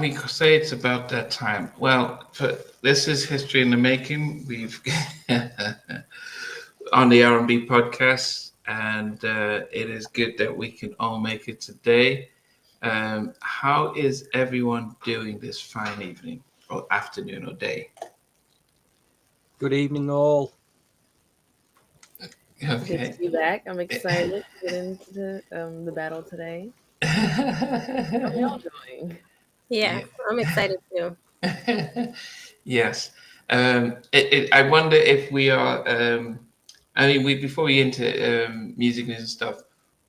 and we say it's about that time. Well, this is history in the making. We've on the R&B podcast, and it is good that we can all make it today. How is everyone doing this fine evening or afternoon or day? Good evening, all. Good to Okay. be back. I'm excited to get into the battle today. How y'all doing? Yeah, Yeah. I'm excited too. Yes. I wonder if we are. I mean, we before we into music news and stuff.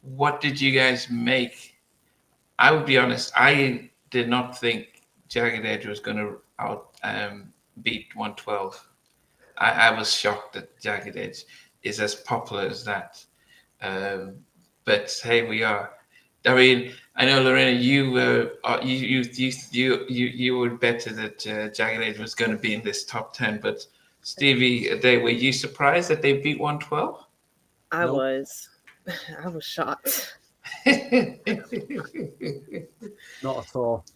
What did you guys make? I would be honest. I did not think Jagged Edge was going to out beat 112. I was shocked that Jagged Edge is as popular as that. Um, but hey, we are. I mean, I know Lorena, you would better that Jagged Edge was going to be in this top 10. But Stevie, were you surprised that they beat 112? I Nope. was. I was shocked. Not at all.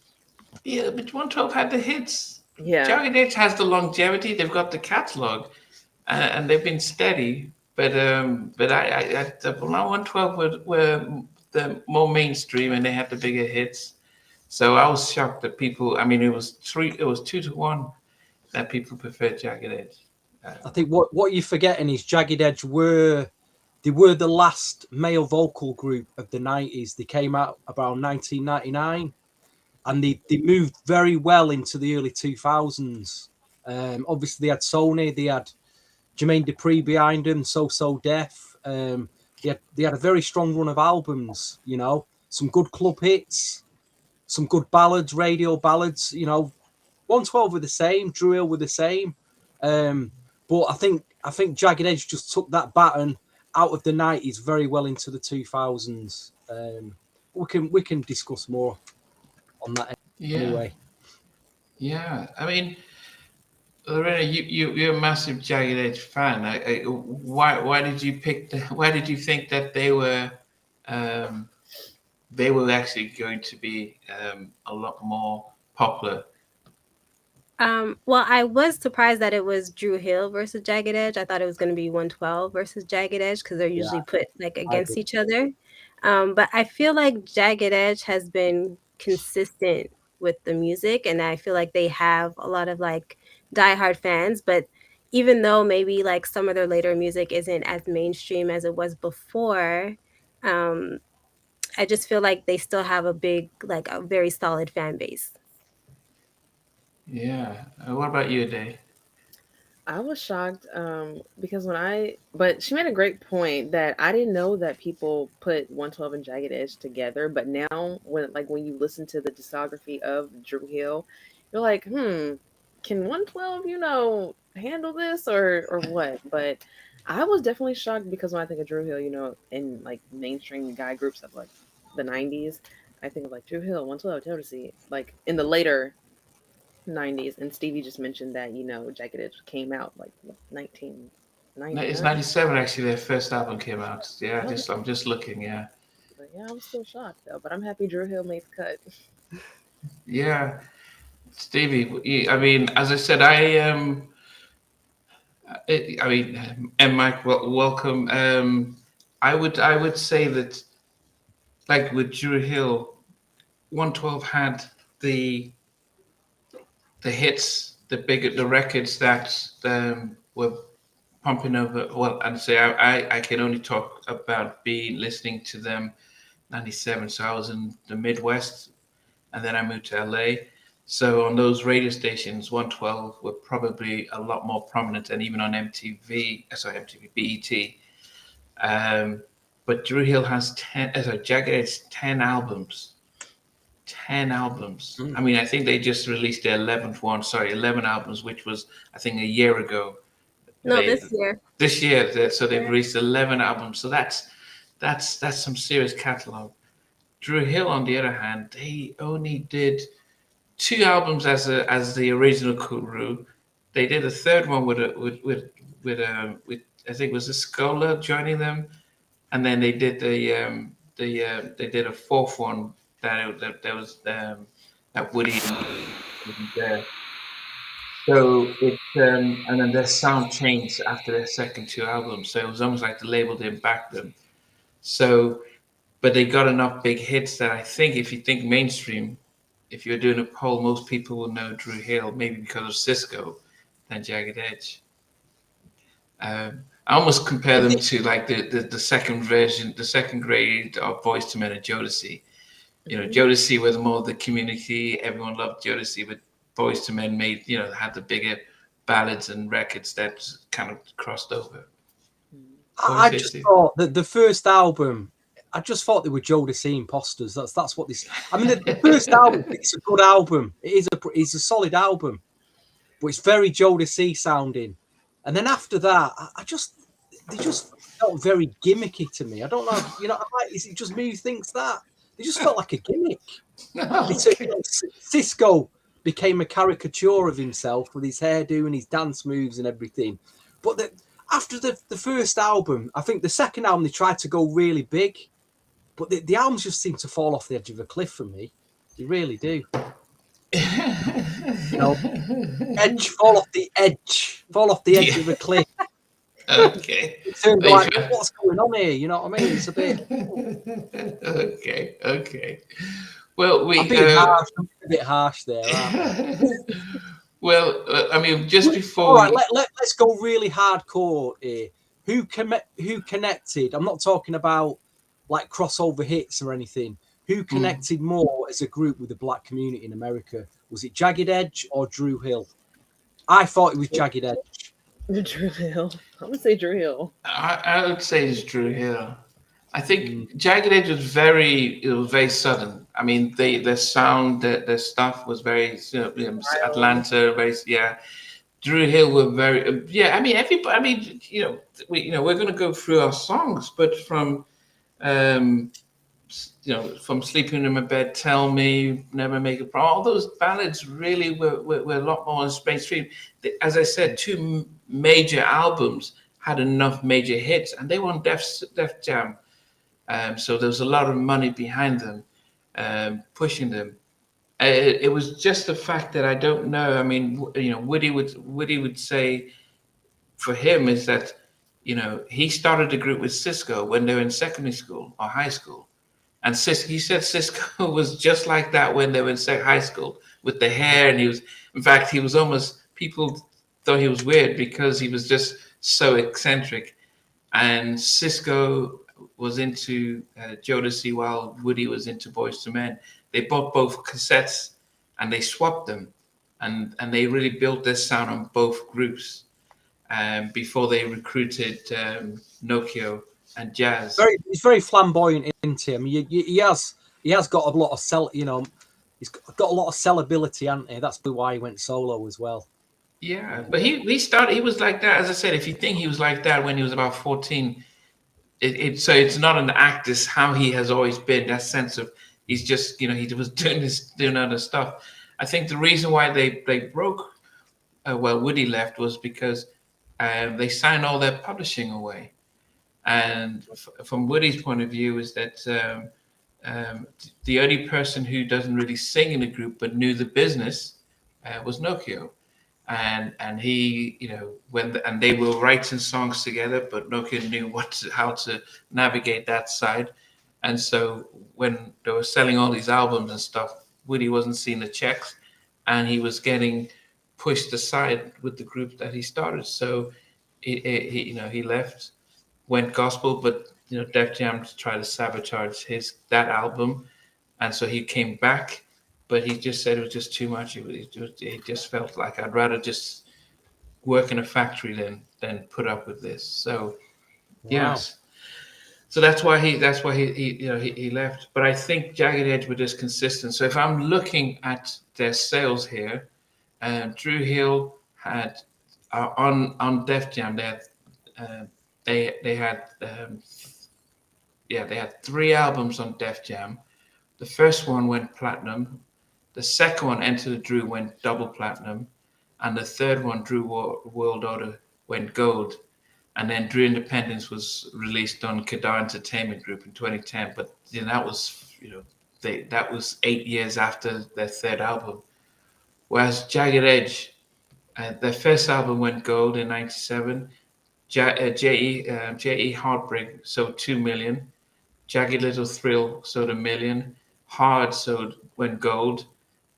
Yeah, but 112 had the hits. Yeah. Jagged Edge has the longevity. They've got the catalog, and they've been steady. But I the 112 were the more mainstream, and they had the bigger hits. So I was shocked that people. I mean, it was 2-1 that people preferred Jagged Edge. I think what you're forgetting is Jagged Edge were the last male vocal group of the 90s. They came out about 1999, and they moved very well into the early 2000s. Obviously, they had Sony, they had Jermaine Dupri behind them, So Def. They had a very strong run of albums, some good club hits, some good ballads, radio ballads, 112 were the same, Drew Hill were the same. But I think Jagged Edge just took that baton out of the 90s very well into the 2000s. We can discuss more on that anyway. Yeah. I mean, Lorena, you're a massive Jagged Edge fan. Why did you pick why did you think that they were actually going to be a lot more popular? Well, I was surprised that it was Drew Hill versus Jagged Edge. I thought it was going to be 112 versus Jagged Edge because they're usually put like against each other. But I feel like Jagged Edge has been consistent with the music, and I feel like they have a lot of like diehard fans. But even though maybe like some of their later music isn't as mainstream as it was before, um, I just feel like they still have a very solid fan base. Yeah. What about you, Day? I was shocked because but she made a great point that I didn't know that people put 112 and Jagged Edge together. But now, when you listen to the discography of Drew Hill, you're like, can 112, handle this or what? But I was definitely shocked because when I think of Drew Hill, in like mainstream guy groups of like the 90s, I think of like Drew Hill, 112, Jodeci, like in the later 90s. And Stevie just mentioned that Jagged Edge came out like what, No, it's 1999. 97 actually. Their first album came out. Yeah, Okay. I'm just looking. Yeah. But yeah, I'm still shocked though, but I'm happy Drew Hill made the cut. Yeah. Stevie, I mean, as I said, I mean, and Mike, welcome. I would say that, like with Drew Hill, 112 had the hits, the records that were pumping over. Well, and say I can only talk about listening to them 97. So I was in the Midwest, and then I moved to LA. So on those radio stations, 112 were probably a lot more prominent, and even on MTV, BET. But Drew Hill has Jagged Edge 10 albums. 10 albums. I mean, I think they just released their 11th one. Sorry, 11 albums, which was I think a year ago. No, this year. This year, so they've released 11 albums. So that's some serious catalog. Drew Hill, on the other hand, they only did 2 albums as the original Kuru. They did a third one with I think it was a Scola joining them, and then they did they did a fourth one that was that Woody wasn't there. So it and then their sound changed after their second two albums. So it was almost like the label didn't back them. So, but they got enough big hits that I think if you think mainstream, if you're doing a poll, most people will know Drew Hill, maybe because of Cisco, than Jagged Edge. I almost compare them to like the second version, the second grade of Boyz II Men and Jodeci. You know, Jodeci were the more the community. Everyone loved Jodeci, but Boyz II Men made, you know, had the bigger ballads and records that kind of crossed over. I just thought that the first album, I just thought they were Jodeci imposters. That's what this. I mean, the first album, it's a good album. It's a solid album, but it's very Jodeci sounding. And then after that, they just felt very gimmicky to me. I don't know, you know, is it just me who thinks that? They just felt like a gimmick. Cisco became a caricature of himself with his hairdo and his dance moves and everything. But after the first album, I think the second album, they tried to go really big. But the albums just seem to fall off the edge of a cliff for me. They really do. You know, fall off the edge of a cliff. Okay. Like, what's going on here? You know what I mean? It's a bit. Okay. Well, I'm a bit harsh there. Well, I mean, just before. All right, let's go really hardcore here. Who connected? I'm not talking about like crossover hits or anything. Who connected more as a group with the black community in America? Was it Jagged Edge or Drew Hill? I thought it was Jagged Edge. Drew Hill. I would say Drew Hill. I would say it's Drew Hill. I think Jagged Edge was very southern. I mean, their sound, their stuff was very, Atlanta, very, yeah. Drew Hill were very, yeah. I mean, everybody. I mean, we're going to go through our songs, but from, from Sleeping in My Bed, Tell Me, Never Make a Promise, all those ballads really were a lot more mainstream. As I said, two major albums had enough major hits, and they were on Def Jam. So there was a lot of money behind them, pushing them. It was just the fact that I don't know. I mean, Woody would say, for him is that, he started a group with Cisco when they were in secondary school or high school, and he said Cisco was just like that when they were in high school with the hair, and he was almost, people thought he was weird because he was just so eccentric, and Cisco was into Jodeci while Woody was into Boyz II Men. They bought both cassettes and they swapped them, and they really built their sound on both groups before they recruited Nokia and Jazz. He's very flamboyant, isn't he? I mean, he has got a lot of he's got a lot of sellability, hasn't he? That's why he went solo as well. Yeah, but he was like that. As I said, if you think he was like that when he was about 14. So it's not an act, it's how he has always been, that sense of he's just, he was doing other stuff. I think the reason why they broke, Woody left, was because they signed all their publishing away. And from Woody's point of view is that the only person who doesn't really sing in the group but knew the business was Nokia. And he, and they were writing songs together, but Nokia knew how to navigate that side. And so when they were selling all these albums and stuff, Woody wasn't seeing the checks, and he was getting pushed aside with the group that he started. So he left, went gospel, but Def Jam tried to sabotage that album, and so he came back. But he just said it was just too much. He just felt like, I'd rather just work in a factory than put up with this. So, yes. So that's why he left. But I think Jagged Edge were just consistent. So if I'm looking at their sales here, Drew Hill had on Def Jam they had 3 albums on Def Jam. The first one went platinum. The second one, Enter the Drew, went double platinum. And the third one, Drew World Order, went gold. And then Drew Independence was released on Kedar Entertainment Group in 2010. But that was, that was 8 years after their third album. Whereas Jagged Edge, their first album went gold in '97. J.E. Heartbreak sold 2 million. Jagged Little Thrill sold 1 million. Hard sold went gold.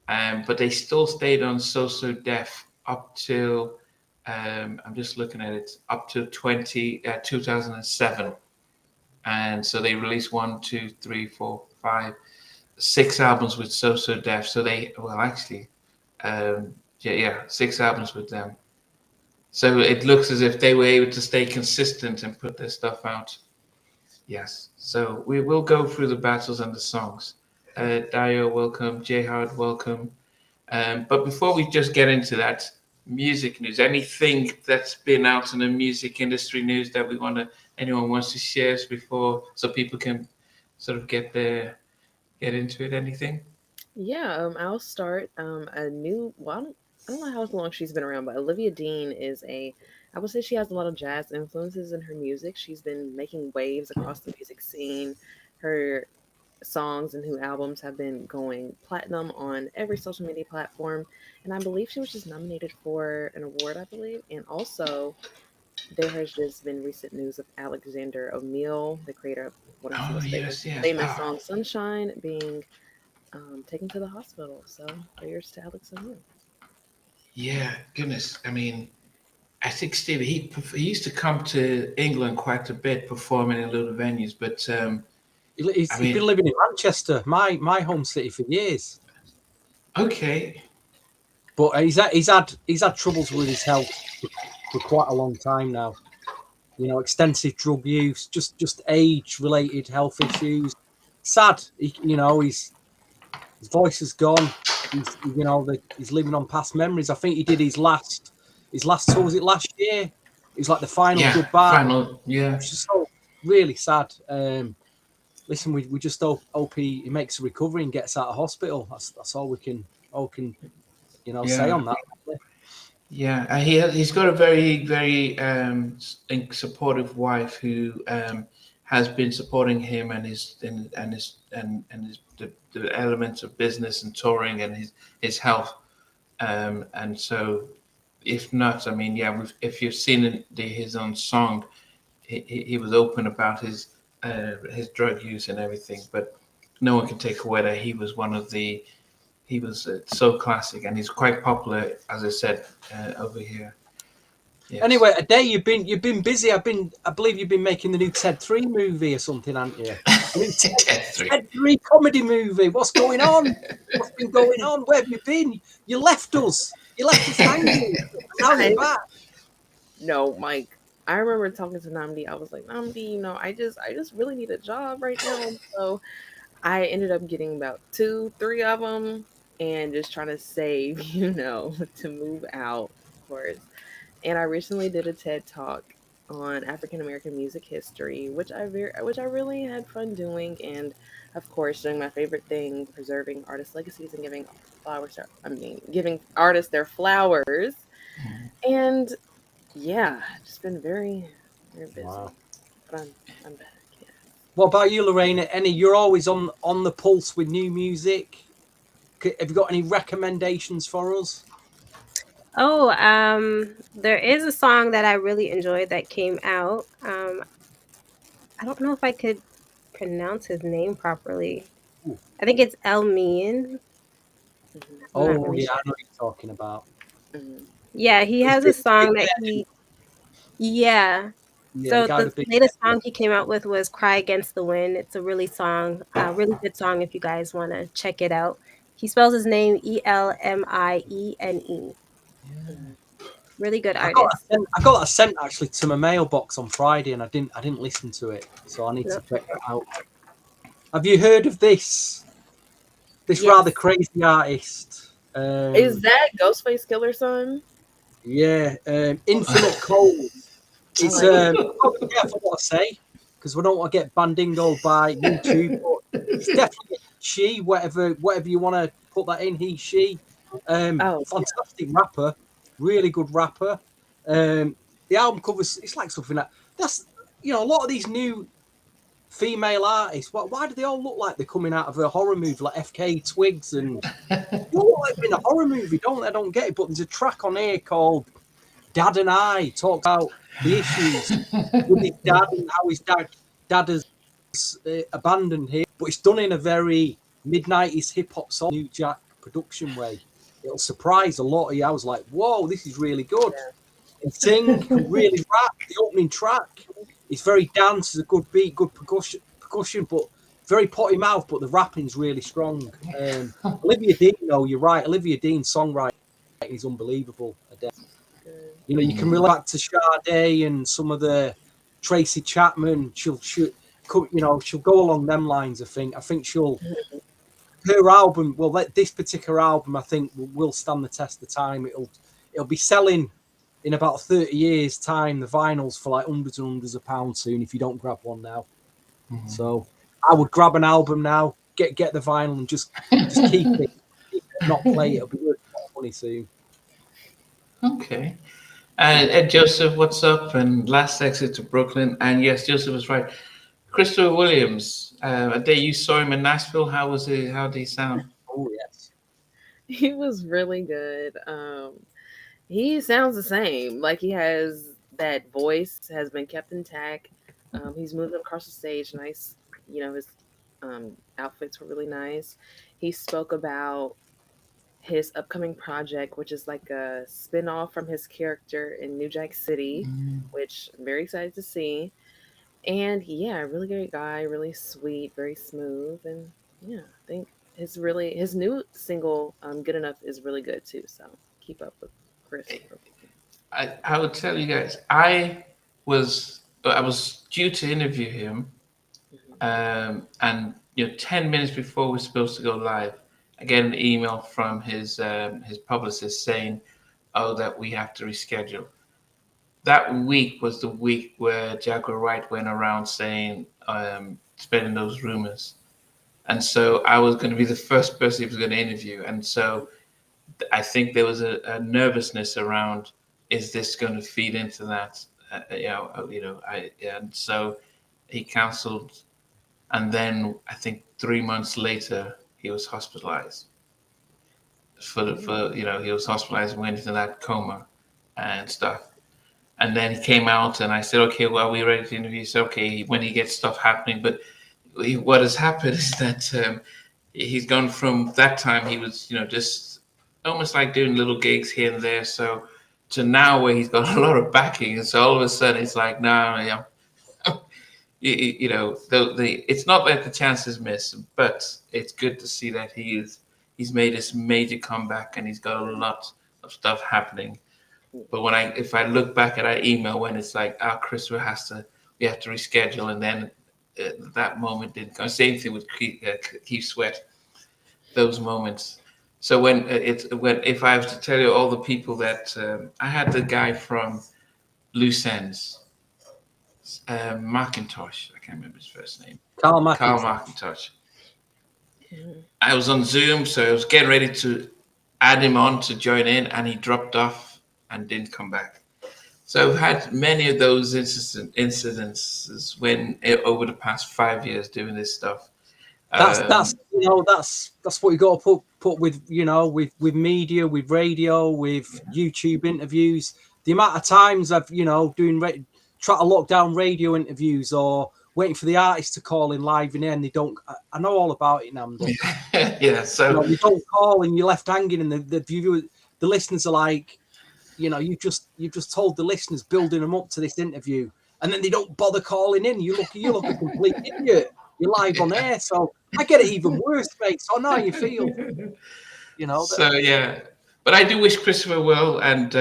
But they still stayed on So So Def up till I'm just looking at it, up to 2007. And so they released 6 albums with So So Def. So they, well, actually, yeah, 6 albums with them. So it looks as if they were able to stay consistent and put their stuff out. Yes. So we will go through the battles and the songs. Dio, welcome. Jehad, welcome. But before we just get into that, music news, anything that's been out in the music industry news that anyone wants to share before, so people can sort of get into it? Anything? Yeah, I'll start a new. Well, I don't know how long she's been around, but Olivia Dean is I would say she has a lot of jazz influences in her music. She's been making waves across the music scene. Her songs and new albums have been going platinum on every social media platform, and I believe she was just nominated for an award, I believe. And also, there has just been recent news of Alexander O'Neill, the creator of one of his Oh, most yes, yes. famous songs, "Sunshine," being taken to the hospital. So prayers to Alex O'Neill. Yeah, goodness. I mean, I think Stevie, he used to come to England quite a bit, performing in little venues. But He's been living in Manchester, my home city, for years. Okay. But he's had troubles with his health for quite a long time now. You know, extensive drug use, just age-related health issues. Sad, his voice is gone. He's living on past memories. I think he did his last tour. Was it last year? It was like the final goodbye. It's just so really sad. Listen, we just hope he makes a recovery and gets out of hospital. That's all we can say on that. Yeah, he's got a very, very supportive wife who has been supporting him and the elements of business and touring and his health. And so, if not, I mean, yeah, if you've seen his own song, he was open about his drug use and everything, but no one can take away that he was he was so classic, and he's quite popular, as I said, over here. Yes. Anyway, Ade, you've been busy. I believe you've been making the new Ted 3 movie or something, haven't you? Ted 3 comedy movie. What's going on? What's been going on? Where have you been? You left us. You left us hanging. Now you're back. No, Mike. I remember talking to Namdi. I was like, Namdi, I just really need a job right now. So I ended up getting about 2-3 of them and just trying to save, to move out, of course. And I recently did a TED Talk on African American music history, which I really had fun doing, and of course doing my favorite thing, preserving artist legacies and giving artists their flowers. And yeah, just been very, very busy. Wow. But I'm back. Yeah. What about you, Lorraine? You're always on the pulse with new music. Have you got any recommendations for us? Oh, there is a song that I really enjoyed that came out. I don't know if I could pronounce his name properly. Ooh. I think it's El Mean. Oh, really yeah, I know what you're talking about. Mm-hmm. Yeah, he has a song that so the latest song he came out with was "Cry Against the Wind." It's a really good song if you guys want to check it out. He spells his name Elmiene. Really good artist. I got that sent actually to my mailbox on Friday, and I didn't listen to it, so I need to check that out. Have you heard of this rather crazy artist? Is that Ghostface Killer's son? Yeah, Infinite Cold. It's be careful what I say, because we don't want to get bandingoed by YouTube. But it's definitely she, whatever you want to put that in, he, she. Fantastic rapper, really good rapper. The album covers, it's like something that's a lot of these new female artists. Why do they all look like they're coming out of a horror movie, like FK Twigs? And they all look like they're in a horror movie, don't they? I don't get it. But there's a track on here called Dad and I, talks about the issues with his dad and how his dad has abandoned him. But it's done in a very mid-90s hip-hop song, New Jack production way. It'll surprise a lot of you. I was like, whoa, this is really good. And sing, can really rap. The opening track, it's very dance, it's a good beat, good percussion, but very potty mouth, but the rapping's really strong. Olivia Dean, though, you're right. Olivia Dean's songwriting is unbelievable. You know, you can relate back to Sade and some of the Tracy Chapman. She'll go along them lines. I think her album, well, this particular album, I think will stand the test of time. It'll be selling in about 30 years' time, the vinyls for like hundreds and hundreds of pounds soon if you don't grab one now. So I would grab an album now, get the vinyl, and just keep it, not play it. It'll be worth money soon. Okay. And Joseph, what's up? And last exit to Brooklyn. And yes, Joseph was right. Christopher Williams, a day you saw him in Nashville. How was he? How did he sound? Oh, yes. He was really good. He sounds the same. Like he has that voice has been kept intact. He's moved across the stage. Nice. You know, his outfits were really nice. He spoke about his upcoming project, which is like a spin-off from his character in New Jack City, which I'm very excited to see. And yeah, really great guy, really sweet, very smooth. And yeah, I think his new single, Good Enough, is really good too. So keep up with Chris. I would tell you guys, I was due to interview him, and 10 minutes before we're supposed to go live, I get an email from his publicist saying, "Oh, that we have to reschedule." That week was the week where Jaguar Wright went around saying, spreading those rumors, and so I was going to be the first person he was going to interview, and so I think there was a nervousness around, is this going to feed into that? And so he cancelled, and then I think 3 months later he was hospitalized. He was hospitalized and went into that coma and stuff. And then he came out, and I said, "Okay, well, are we ready to interview?" He said, "Okay, when he gets stuff happening." But what has happened is that he's gone from that time he was, just almost like doing little gigs here and there, so to now where he's got a lot of backing, and so all of a sudden it's like, no, it's not that the chances miss, but it's good to see that he's made this major comeback and he's got a lot of stuff happening. But if I look back at our email when it's like, Chris, we have to reschedule, and then that moment didn't come. Same thing with Keith Sweat, those moments. So if I was to tell you all the people that I had, the guy from Loose Ends, McIntosh, I can't remember his first name. Carl McIntosh. I was on Zoom, so I was getting ready to add him on to join in, and he dropped off and didn't come back. So I've had many of those incidences when over the past 5 years doing this stuff. That's what you got to put with with media, with radio, with YouTube interviews. The amount of times I've try to lock down radio interviews or waiting for the artist to call in live in and they don't. I know all about it, Namdi. Yeah, so you don't call and you're left hanging, and the listeners are like, you've just told the listeners, building them up to this interview, and then they don't bother calling in. You look a complete idiot. You're live on air, so I get it even worse, mate. So I know how you feel. So yeah, but I do wish Christopher well and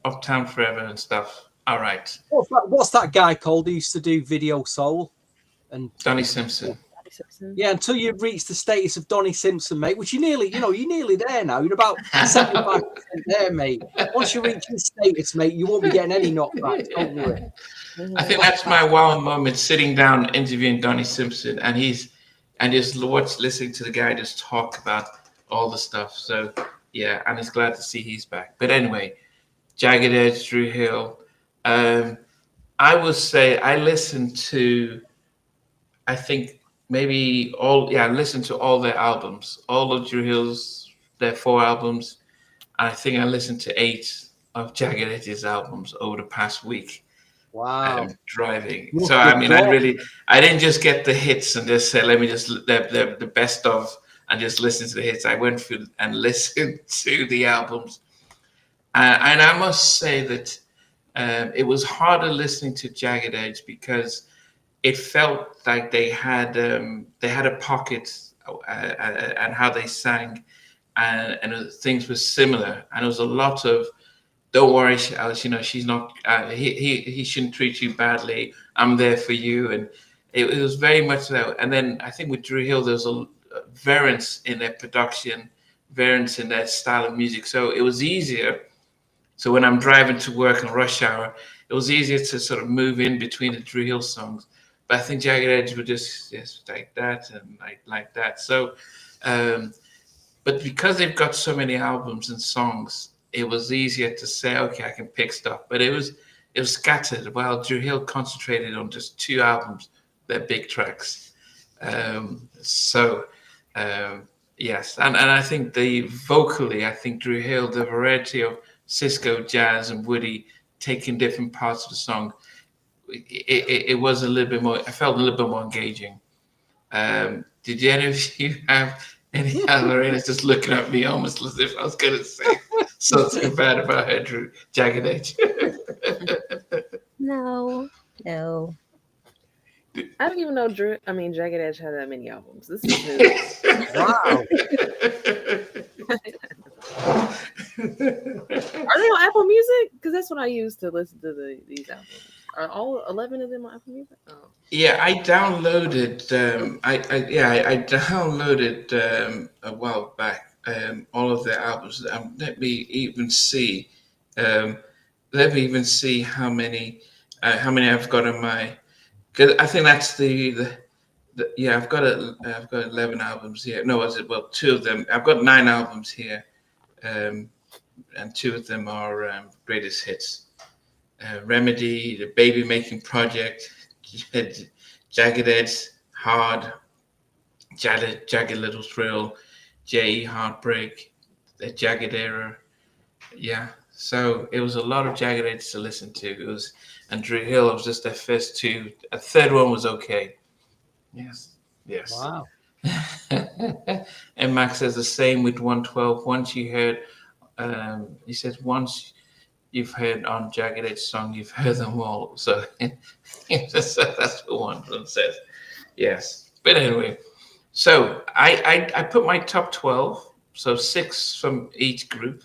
Uptown Forever and stuff. All right. What's that guy called who used to do Video Soul? And Donnie Simpson. Yeah, until you reach the status of Donnie Simpson, mate, which you're nearly there now. You're about 75% there, mate. Once you reach the status, mate, you won't be getting any knockbacks. Don't worry. I think that's my wow moment, sitting down interviewing Donnie Simpson, and just listening to the guy just talk about all the stuff. So yeah, and it's glad to see he's back. But anyway, Jagged Edge, Drew Hill. I will say I listened to I think maybe listen to all their albums, all of Drew Hill's their 4 albums. I think I listened to 8 of Jagged Edge's albums over the past week. Wow. Driving. You must So be I mean, pro. I didn't just get the hits and just say, let me just the best of and just listen to the hits. I went through and listened to the albums, and I must say that it was harder listening to Jagged Edge because it felt like they had a pocket and how they sang, and things were similar, and it was a lot of don't worry, Alice. You know she's not. He shouldn't treat you badly. I'm there for you, and it was very much that. And then I think with Drew Hill, there's a variance in their production, variance in their style of music. So it was easier. So when I'm driving to work in rush hour, it was easier to sort of move in between the Drew Hill songs. But I think Jagged Edge were just like that and like that. So, but because they've got so many albums and songs, it was easier to say, okay, I can pick stuff. But it was scattered. While Drew Hill concentrated on just 2 albums, their big tracks. So yes, and I think vocally, I think Drew Hill, the variety of Cisco, Jazz, and Woody taking different parts of the song, it was a little bit more. I felt a little bit more engaging. Did any of you have any other? It's just looking at me almost as if I was going to say something bad about her, Drew Jagged Edge. No. I don't even know Jagged Edge had that many albums. This is new. Wow. Are they on Apple Music? Because that's what I use to listen to these albums. Are all 11 of them on Apple Music? Oh. Yeah, I downloaded. I downloaded a while back all of their albums. Let me even see. Let me even see how many I've got on my. Because I think that's the yeah. I've got 11 albums here. No, was it? Well, 2 of them. I've got 9 albums here, and 2 of them are greatest hits. Remedy, the Baby Making Project, Jagged Edge, Hard, Jagged Little Thrill, J.E. Heartbreak, the Jagged Era. Yeah, so it was a lot of Jagged Edge to listen to. It was, and Drew Hill was just their first 2. A third one was okay. Yes. Wow. And Max says the same with 112. Once you heard, he says once you've heard on Jagged Edge song, you've heard them all. So that's what one says. Yes. But anyway, so I put my top 12, so 6 from each group.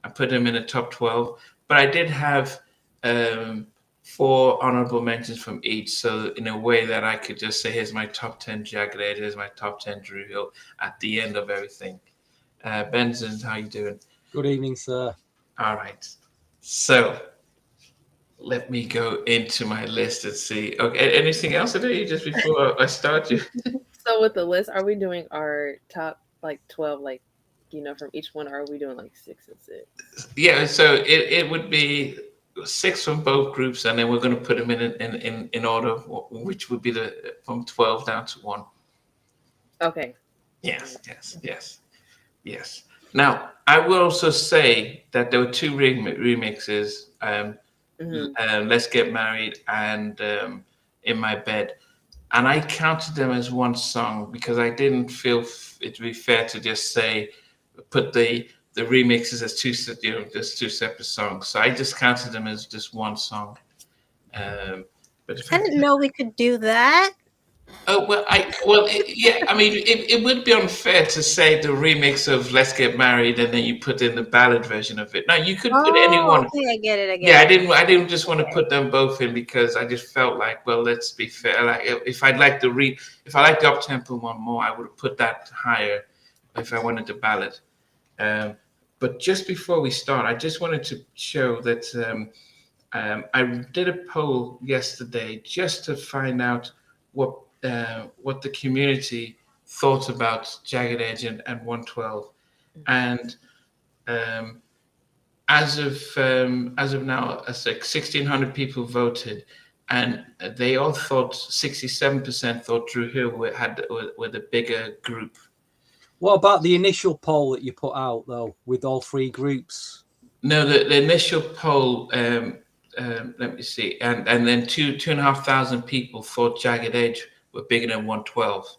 I put them in a top 12, but I did have 4 honorable mentions from each. So in a way that I could just say, here's my top 10 Jagged Edge, here's my top 10 Drew Hill at the end of everything. Benson, how you doing? Good evening, sir. All right. So let me go into my list and see. Okay, anything else today just before I start you? So with the list, are we doing our top 12, from each one, or are we doing 6 and 6? Yeah, so it would be 6 from both groups, and then we're going to put them in order, which would be from 12 down to 1. Okay. Yes. Now, I will also say that there were 2 remixes, Let's Get Married and In My Bed. And I counted them as one song because I didn't feel it to be fair to just say, put the remixes as 2, just 2 separate songs. So I just counted them as just one song. But I didn't know we could do that. Oh well, yeah. I mean, it would be unfair to say the remix of "Let's Get Married" and then you put in the ballad version of it. Now you could put anyone. Okay, I get it. Yeah, I didn't just want to put them both in because I just felt like, well, let's be fair. Like if I like the up tempo one more, I would have put that higher if I wanted the ballad. But just before we start, I just wanted to show that I did a poll yesterday just to find out what the community thought about Jagged Edge and 112, and as of now, 1,600 people voted, and they all thought 67% thought Drew Hill were the bigger group. What about the initial poll that you put out though, with all three groups? No, the initial poll. Let me see, and then two and a half thousand people thought Jagged Edge were bigger than 112.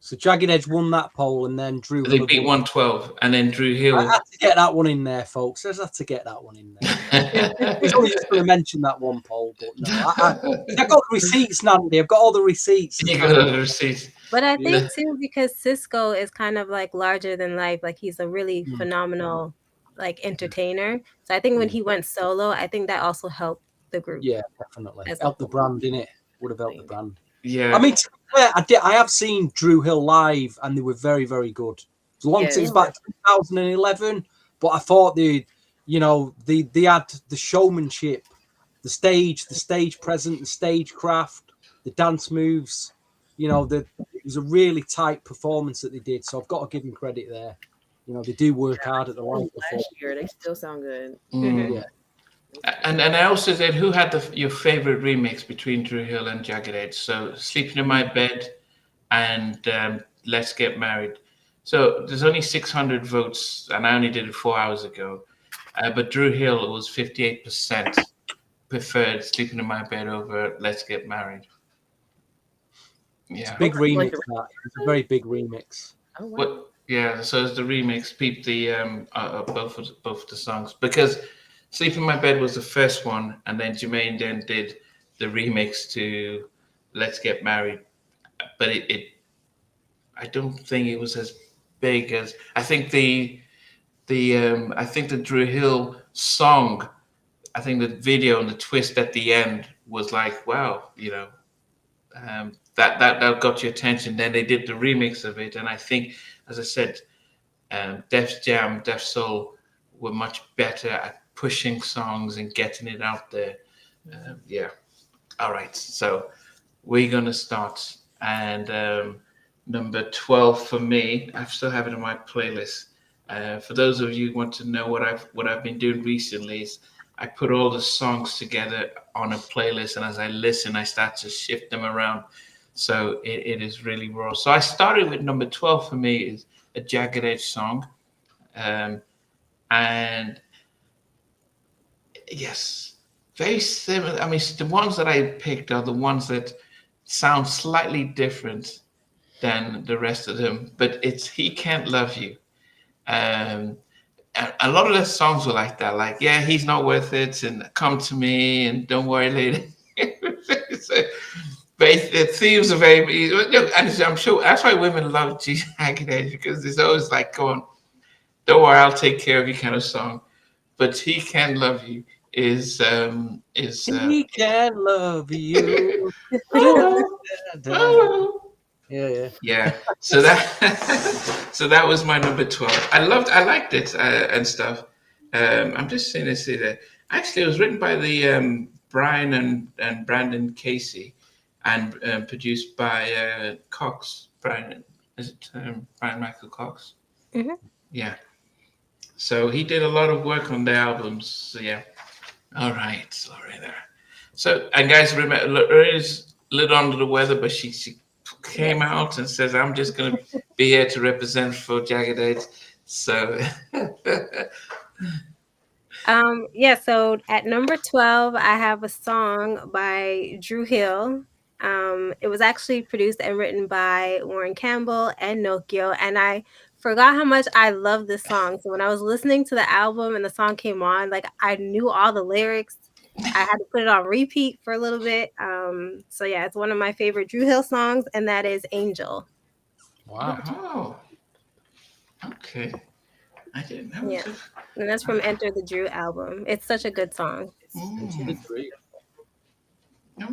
So Jagged Edge won that poll, and then Drew They Hill beat 112, and then Drew Hill. I had to get that one in there, folks. I just had to get that one in there. I was only just going to mention that one poll, but no, I've got the receipts, Nandy. I've got all the receipts. You got all the receipts. But I think too, because Cisco is kind of like larger than life, like he's a really phenomenal like entertainer. So I think when he went solo, I think that also helped the group. Yeah, definitely. Helped the brand, didn't it? Would have helped the brand. Yeah. I mean, to be fair, I have seen Drew Hill live, and they were very, very good. As long as it was back 2011, but I thought they had the showmanship, the stage presence, the stagecraft, the dance moves. It was a really tight performance that they did. So I've got to give them credit there. They do work hard at the live last year. They still sound good. Yeah. And I also said, who had your favorite remix between Drew Hill and Jagged Edge? So Sleeping in My Bed and Let's Get Married. So there's only 600 votes, and I only did it 4 hours ago. But Drew Hill was 58% preferred Sleeping in My Bed over Let's Get Married. Yeah, it's a big remix. It's a very big remix. Oh, wow. So it's the remix. Peep the both of the songs, because Sleep in My Bed was the first one, and then Jermaine then did the remix to Let's Get Married. But I don't think it was as big as I think the Drew Hill song. I think the video and the twist at the end was like, wow, that got your attention. Then they did the remix of it, and I think, as I said, Def Jam, Def Soul were much better at pushing songs and getting it out there. All right, so we're gonna start, and number 12 for me, I still have it on my playlist. For those of you who want to know what I've been doing recently, is I put all the songs together on a playlist, and as I listen, I start to shift them around. So it is really raw. So I started with number 12 for me is a Jagged Edge song, and yes, very similar. I mean, the ones that I picked are the ones that sound slightly different than the rest of them, but it's He Can't Love You. And a lot of the songs were like that, like, yeah, he's not worth it, and Come to Me, and Don't Worry Lady. But the themes are very, and I'm sure that's why women love Jagged Edge, because it's always like, come on, don't worry, I'll take care of you kind of song. But He Can't Love You is He Can't Love You. Yeah. So that was my number 12. I liked it and stuff. I'm just saying to say that actually it was written by the Brian and Brandon Casey, and produced by Cox. Brian, is it Brian Michael Cox? Mm-hmm. Yeah. So he did a lot of work on the albums. So yeah. All right, sorry there. So, and guys, remember, Lorraine's a little under the weather, but she came out and says, I'm just going to be here to represent for Jagged Edge. So so at number 12, I have a song by Drew Hill. It was actually produced and written by Warren Campbell and Nokio, and I forgot how much I love this song. So when I was listening to the album and the song came on, like I knew all the lyrics. I had to put it on repeat for a little bit. So yeah, it's one of my favorite Drew Hill songs, and that is Angel. Wow. Oh, okay. I didn't know. Yeah, and that's from Enter the Drew album. It's such a good song. It's great.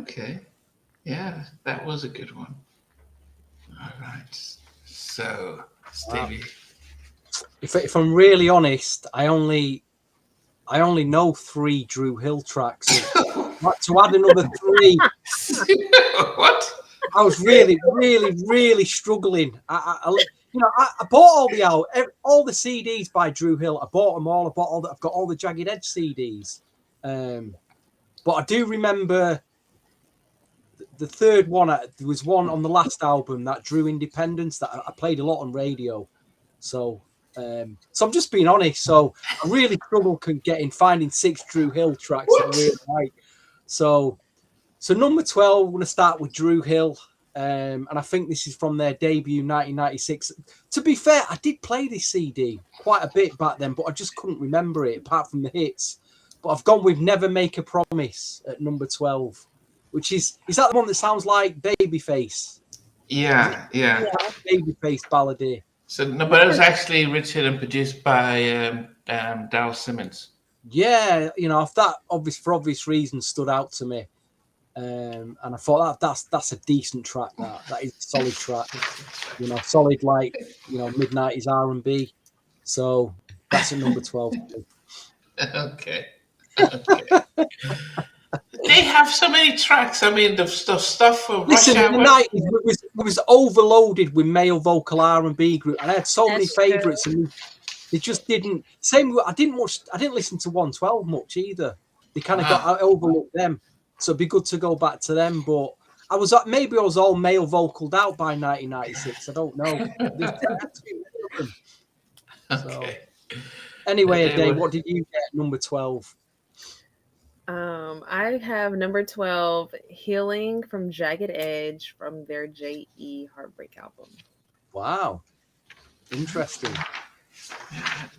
Okay. Yeah, that was a good one. All right. So, Stevie. If I'm really honest, I only know 3 Drew Hill tracks. To add another 3. What? I was really struggling. I bought all the CDs by Drew Hill. I bought them all. I've got all the Jagged Edge CDs. But I do remember the third one. There was one on the last album, that Drew Independence, that I played a lot on radio. So I'm just being honest. So I really struggled finding 6 Drew Hill tracks that I really like. So number 12, we're going to start with Drew Hill. And I think this is from their debut 1996. To be fair, I did play this CD quite a bit back then, but I just couldn't remember it apart from the hits. But I've gone with Never Make a Promise at number 12, which is that the one that sounds like Babyface? Yeah. Babyface ballad. So, no, but it was actually written and produced by Dal Simmons. Yeah, that for obvious reasons stood out to me. And I thought that's a decent track. That is a solid track, solid like mid-90s R&B. So that's at number 12. Okay. They have so many tracks. I mean, the stuff for Listen, Rush in the Hour. 90s was overloaded with male vocal R&B group, and I had so many favourites, and they just didn't. Same. I didn't listen to 112 much either. They kind of I overlooked them. So it'd be good to go back to them, but I was all male vocaled out by 1996. I don't know. Okay. So, anyway, Dave, what did you get? Number 12. I have number 12, Healing from Jagged Edge from their J.E. Heartbreak album. Wow, interesting.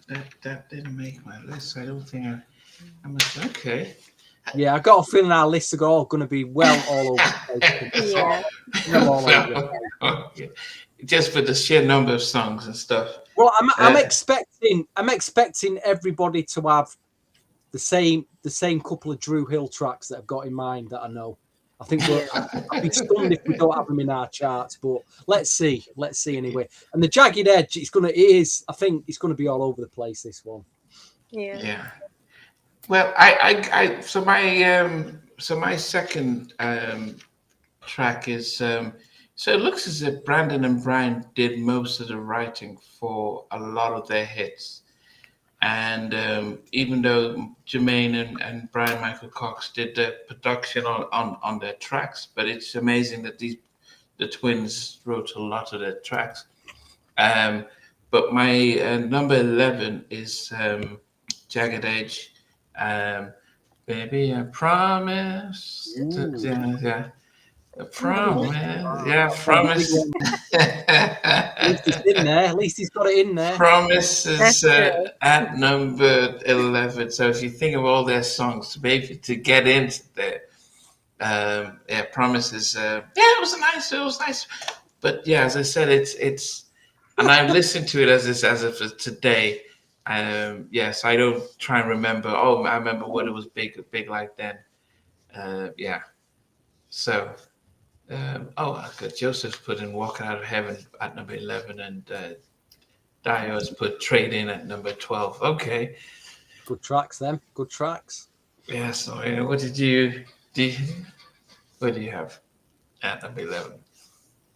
That didn't make my list. I don't think I'm okay. Yeah, I got a feeling our lists are all going to be all over the place. Yeah. Just for the sheer number of songs and stuff. Well, I'm expecting everybody to have the same couple of Drew Hill tracks that I've got in mind that I know. I think I'd be stunned if we don't have them in our charts, but let's see anyway. And the Jagged Edge, I think it's going to be all over the place, this one. Yeah. Well, so my second track is so it looks as if Brandon and Brian did most of the writing for a lot of their hits, and even though Jermaine and Brian Michael Cox did the production on their tracks, but it's amazing that the twins wrote a lot of their tracks. But my number 11 is Jagged Edge. Baby, I promise. I promise. At least he's got it in there. Promise is at number 11. So if you think of all their songs, maybe to get into there, Promise is it was nice. But yeah, as I said, it's and I've listened to it as of today. Yes, I don't try and remember. Oh, I remember what it was big like then. So, I got Joseph's put in "Walking Out of Heaven" at number 11, and Dio's put "Trade In" at number 12. Okay, good tracks, them. Good tracks. Yeah. So, what did you What do you have at number 11?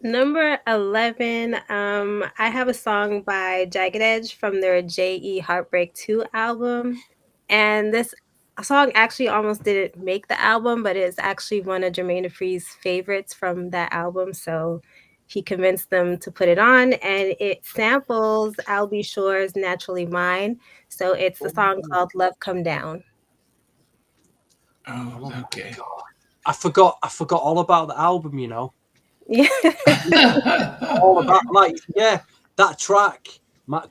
Number 11, I have a song by Jagged Edge from their J.E. Heartbreak 2 album. And this song actually almost didn't make the album, but it's actually one of Jermaine Dupri's favorites from that album. So he convinced them to put it on, and it samples Al B. Sure's Naturally Mine. So it's the song called Love Come Down. Oh, okay. I forgot all about the album, Yeah. all about that track.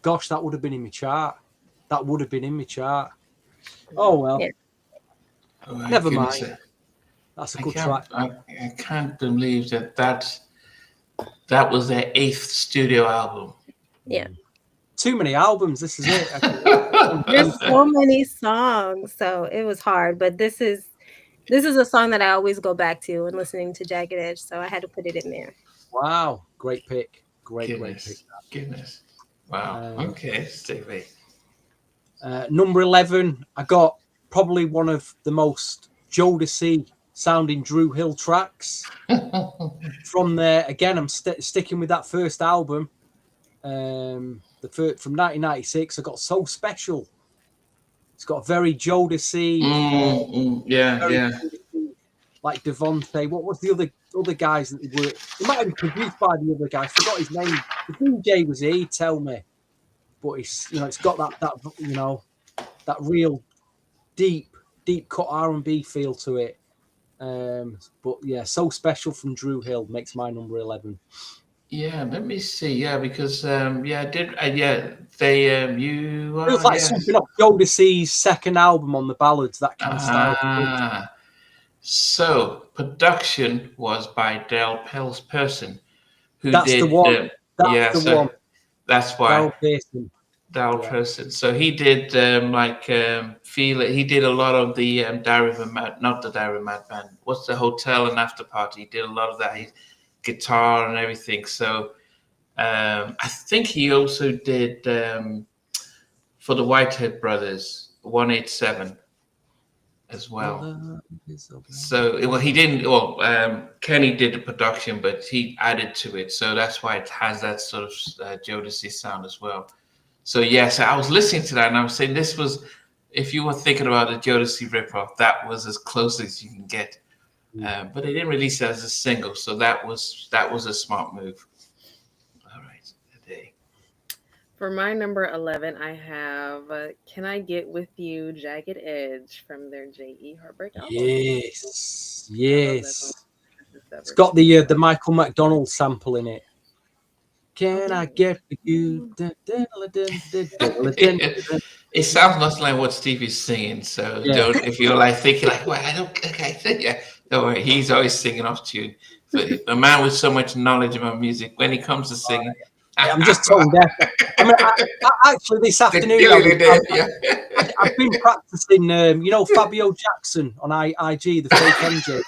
Gosh, that would have been in my chart. Oh well. Yeah. Never mind. That's a good track. I can't believe that was their 8th studio album. Yeah. Too many albums. This is it. There's so many songs, so it was hard. But this is a song that I always go back to when listening to Jagged Edge, so I had to put it in there. Wow, great pick. Great pick. Goodness. Wow. Okay, Stevie. Number 11, I got probably one of the most Jodeci sounding Drew Hill tracks from there. Again, I'm sticking with that first album. From 1996, I got So Special. It's got a very Jodeci, yeah, very yeah. Jodeci, like Devontae. What was the other guys that were? It might have been produced by the other guy. I forgot his name. The DJ was here. He'd tell me, but it's got that that real deep cut R&B feel to it. But yeah, So Special from Drew Hill makes my number 11. Yeah, let me see. Yeah, because yeah, I did. Yeah, they you Feels are like yes. something off Jodeci's second album on the ballads, that kind of style. Ah, so production was by Del Person, who That's the did. one. That's Yeah, the so one. that's why Daryl Pearson. Del Yeah. Person. So he did Feel It. He did a lot of the Diary of a Mad, not the Diary of a Madman. What's the Hotel and After Party? He did a lot of that. Guitar and everything. So I think he also did for the Whitehead Brothers 187 as well. So well, he didn't. Well, Kenny did the production, but he added to it. So that's why it has that sort of Jodeci sound as well. So yes, I was listening to that and I was saying this was, if you were thinking about a Jodeci ripoff, that was as close as you can get. But they didn't release it as a single, so that was a smart move. All right, today. For my number 11, I have Can I Get With You, Jagged Edge from their J.E. Heartbreak album. Yes. I love that song. It's got the Michael McDonald sample in it. Can I get with you? It sounds much like what Stevie's singing. So don't, if you're like thinking like, well, I don't, okay, yeah, don't worry. He's always singing off tune. But a man with so much knowledge about music, when he comes to singing, I'm just tone deaf. I mean, actually, this afternoon I've been practicing. Fabio Jackson on IG, the fake MJ.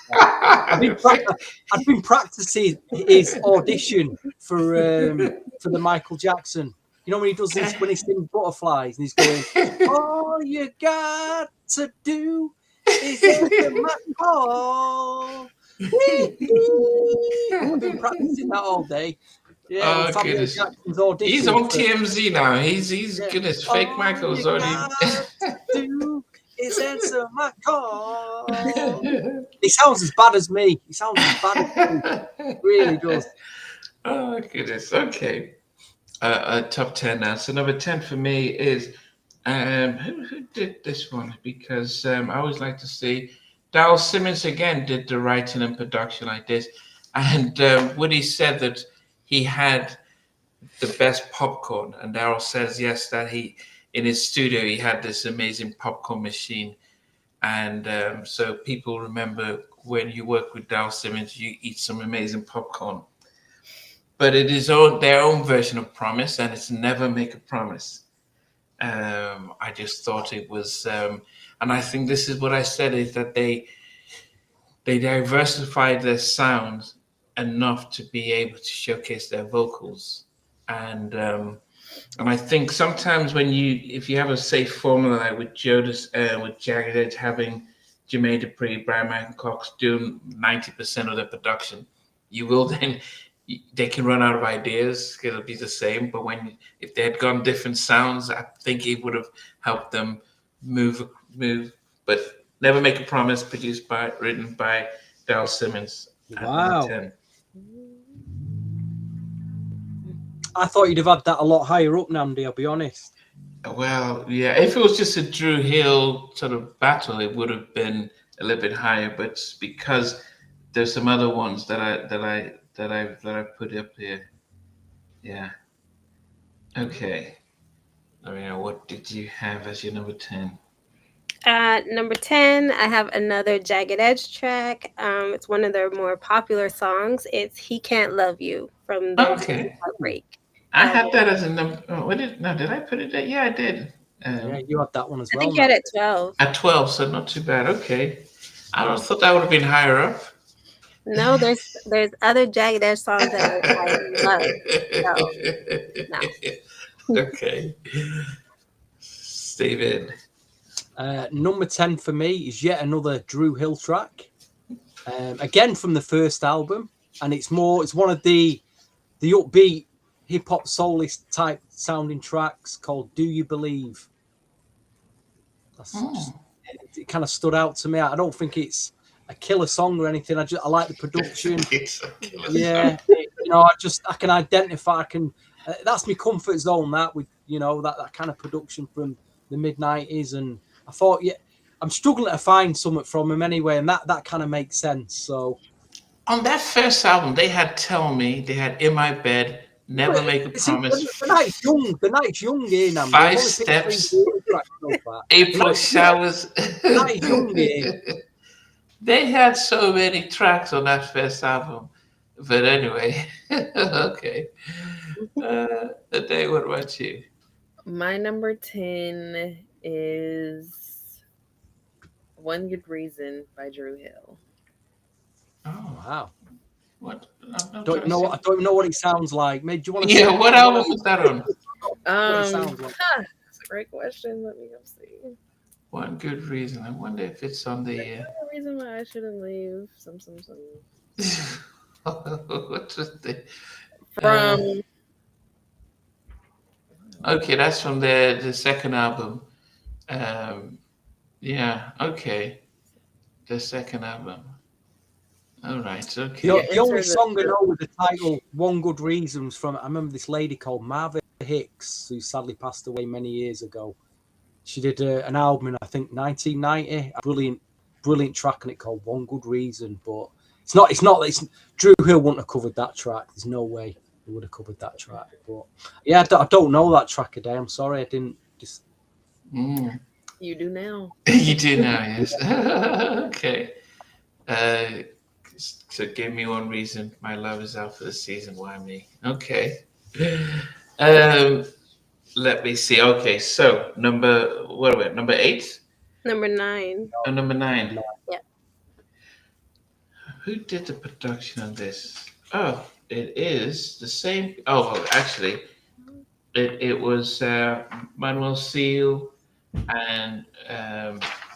I've been practicing his audition for the Michael Jackson. You know when he does this, when he sings Butterflies and he's going, all you got to do is answer my call. I've been practicing that all day. Yeah, oh, Fabio Jackson's audition. He's on TMZ now. He's goodness. Fake Michael's already. Do is answer my call. He sounds as bad as me. He sounds as bad as me. Really does. Oh goodness. Okay. Top 10 now. So number 10 for me is who did this one? Because I always like to see Darryl Simmons again did the writing and production like this, and Woody said that he had the best popcorn, and Darryl says yes that he in his studio he had this amazing popcorn machine, and so people remember when you work with Darryl Simmons, you eat some amazing popcorn. But it is their own version of promise, and it's never make a promise. I just thought it was, and I think this is what I said is that they diversified their sounds enough to be able to showcase their vocals, and I think sometimes if you have a safe formula like with with Jagged Edge having Jermaine Dupri, Brian Michael Cox doing 90% of the production, you will then. They can run out of ideas. It'll be the same. But if they had gone different sounds, I think it would have helped them move. But Never Make a Promise, written by Darryl Simmons. Wow. 10. I thought you'd have had that a lot higher up, Namdi, I'll be honest. Well, yeah. If it was just a Drew Hill sort of battle, it would have been a little bit higher. But because there's some other ones that I put up here. Yeah. Okay. What did you have as your number 10? Number 10, I have another Jagged Edge track. It's one of their more popular songs. It's He Can't Love You from the Heartbreak. I had that as a number. Oh, did I put it there? Yeah, I did. Yeah, you had that one as well. I think you had it at 12. At 12, so not too bad. Okay. I thought that would have been higher up. No, there's other Jagged Edge songs that I love. So, no. Okay. Steven. Number 10 for me is yet another Drew Hill track. Again from the first album, and it's one of the upbeat hip hop soulist type sounding tracks called "Do You Believe." it kind of stood out to me. I don't think it's a killer song or anything. I like the production. It's a killer Yeah, song. I can identify. That's my comfort zone. That with that kind of production from the mid-90s, and I thought, yeah, I'm struggling to find something from him anyway, and that kind of makes sense. So On that first album, they had "Tell Me," they had "In My Bed," "Never Make a Promise," the night's young. The night's young here, Nam. They've "Five only picked 3 Steps," tracks so far. "April Showers." The night's young here. They had so many tracks on that first album. But anyway, okay. Dave, what about you? My number 10 is One Good Reason by Drew Hill. Oh, Wow. what? I don't even know what it sounds like. Maybe, do you want to? Yeah, what album was that on? Sounds like. That's a great question. Let me go see. One Good Reason. I wonder if it's on the. There's no reason why I shouldn't leave. Some. What's the? From Okay, that's from the second album. Yeah, okay. The second album. All right, okay. The only song I know with the title "One Good Reasons" from, I remember this lady called Marva Hicks, who sadly passed away many years ago. She did an album in, I think, 1990, a brilliant track on it called "One Good Reason." But it's not. Drew Hill wouldn't have covered that track. There's no way he would have covered that track. But yeah, I don't know that track a day. I'm sorry, I didn't. Just You do now. You do now, yes. Okay. So give me one reason my love is out for the season. Why me? Okay. Let me see. Okay, so what are we at? Number 8? Number 9. Oh, number 9. Yeah. Who did the production on this? Oh, it is the same. Oh, well, actually, it was Manuel Seal and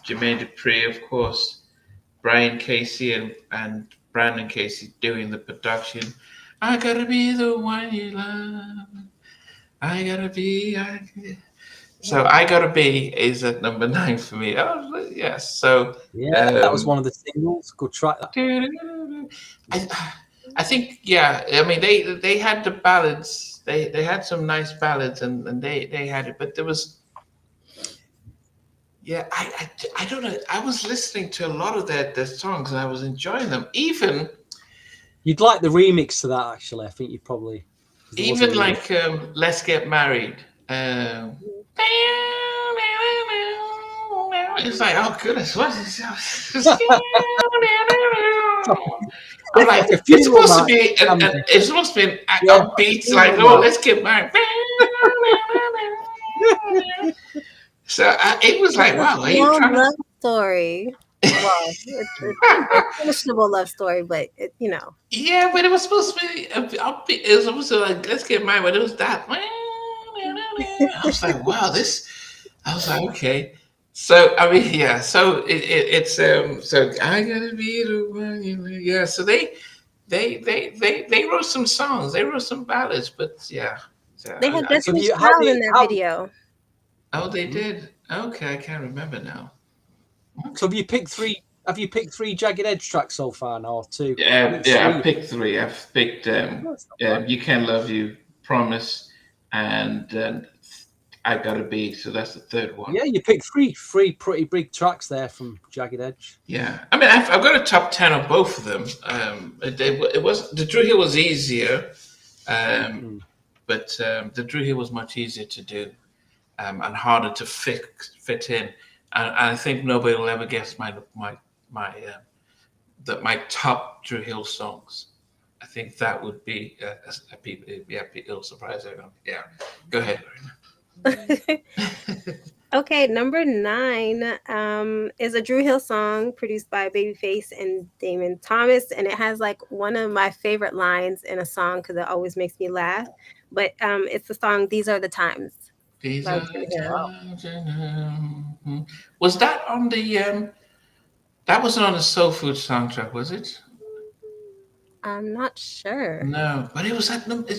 Jermaine Dupri, of course, Brian Casey and Brandon Casey doing the production. I gotta be the one you love. I gotta be. So I gotta be is at number 9 for me. Oh yes. So yeah, that was one of the singles. Good track. I think I mean they had the ballads. They had some nice ballads and they had it, but there was. Yeah, I don't know. I was listening to a lot of their songs and I was enjoying them. Even you'd like the remix to that, actually. I think you probably even like "Let's Get Married." It's like, oh goodness, what is this? I'm like, it's supposed to be it's supposed to be an upbeat, like, oh, let's get married. So it was like, wow, are you trying love story? Well, it's a finishable love story, but Yeah, but it was supposed to be upbeat. It was supposed to like, let's get married, but it was that. I was like, wow, this. I was like, okay. So I mean, yeah. So it's So I gotta be the one. Yeah. So they wrote some songs. They wrote some ballads, but yeah. So they had Destiny's Child in that video. Oh, they did. Okay, I can't remember now. Okay. So have you picked 3? Have you picked 3 Jagged Edge tracks so far now, or 2? Yeah, I picked 3. I've picked "You Can Love You," "Promise," and "I Gotta Be." So that's the third one. Yeah, you picked 3 pretty big tracks there from Jagged Edge. Yeah, I mean, I've got a top 10 of both of them. It was the Drew Hill was easier, but the Drew Hill was much easier to do and harder to fit in. And I think nobody will ever guess my top Drew Hill songs. I think that would be it'll surprise everyone. Yeah, go ahead. Okay, number 9 is a Drew Hill song produced by Babyface and Damon Thomas, and it has like one of my favorite lines in a song because it always makes me laugh. But it's the song "These Are the Times." These are the times. Was that on the? That wasn't on the Soul Food soundtrack, was it? I'm not sure. No, but it was at number.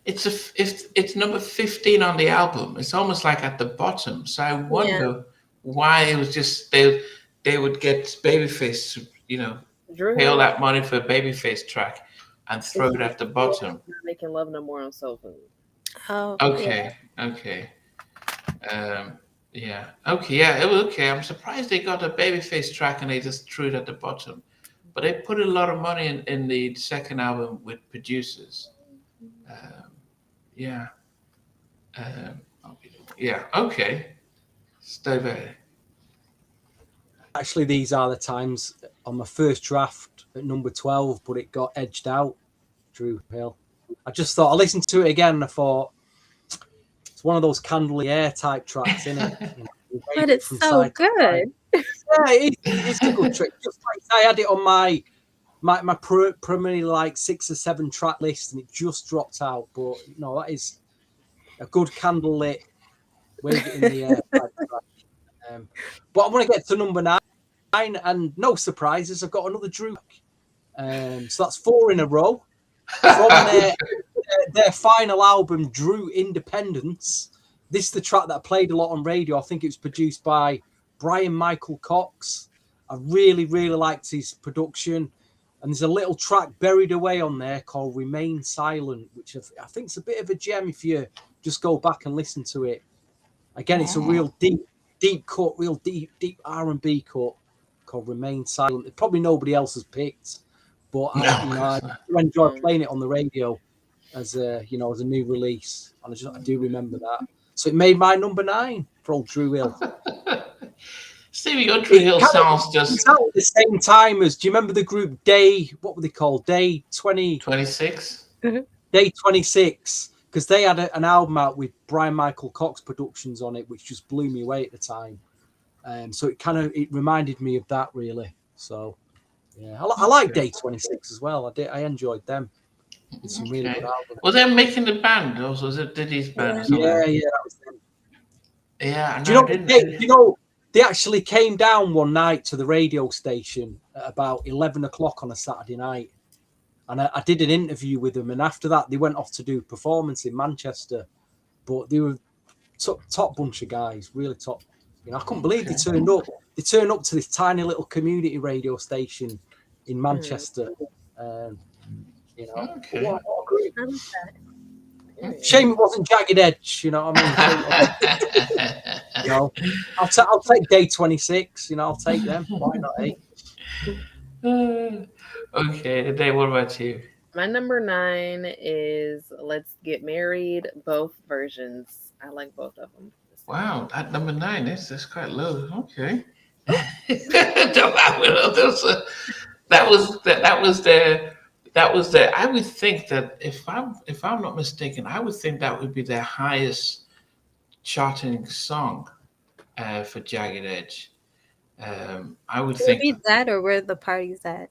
It's number 15 on the album. It's almost like at the bottom. So I wonder why it was just they would get Babyface to, Drew pay all Hill that money for a Babyface track and throw is it at the not bottom. making love no more on Soul Food. Oh, yeah. Okay. Um, yeah. Okay. Yeah. It was okay. I'm surprised they got a Babyface track and they just threw it at the bottom. But they put a lot of money in the second album with producers. Um, yeah. Um, yeah. Okay. Stay there. Actually, these are the times on my first draft at number 12, but it got edged out. Drew Hill. I just thought I listened to it again and I thought it's one of those Candle in the Air type tracks, isn't it? But it's so good. Yeah, it's a good track. Just like I had it on my primarily like 6 or 7 track list and it just dropped out. But that is a good candlelit wave it in the air type track. But I'm going to get to number 9, and no surprises, I've got another Drew. So that's 4 in a row from their final album, Drew Independence. This is the track that I played a lot on radio. I think it was produced by Brian Michael Cox. I really, really liked his production. And there's a little track buried away on there called Remain Silent, which I think is a bit of a gem if you just go back and listen to it. Again, it's a real deep cut, real deep R&B cut called Remain Silent. Probably nobody else has picked, but I enjoy playing it on the radio as a new release, and I do remember that. So it made my number 9 for old Drew Hill. Stevie, your Drew Hill sounds just... It's out at the same time as, do you remember the group Day, what were they called? Day 26? Day 26, because they had an album out with Brian Michael Cox productions on it, which just blew me away at the time. So it reminded me of that, really. So, yeah, I like Day 26 as well. I enjoyed them. It's some really good albums. Was they making the band, or was it Diddy's band? Yeah, that was them. Yeah, do you know? They actually came down one night to the radio station at about 11 o'clock on a Saturday night, and I did an interview with them. And after that, they went off to do a performance in Manchester. But they were top bunch of guys, really top. I couldn't believe they turned up. They turned up to this tiny little community radio station in Manchester. What a great. Shame it wasn't Jagged Edge, you know what I mean? I'll take Day 26, I'll take them. Why not, eh? Okay, Dave, what about you? My number 9 is Let's Get Married, both versions. I like both of them. Wow, at number 9, that's quite low. Okay. That was the. I would think that if I'm not mistaken, I would think that would be their highest charting song for Jagged Edge. I would think. Maybe that, or where the party's at.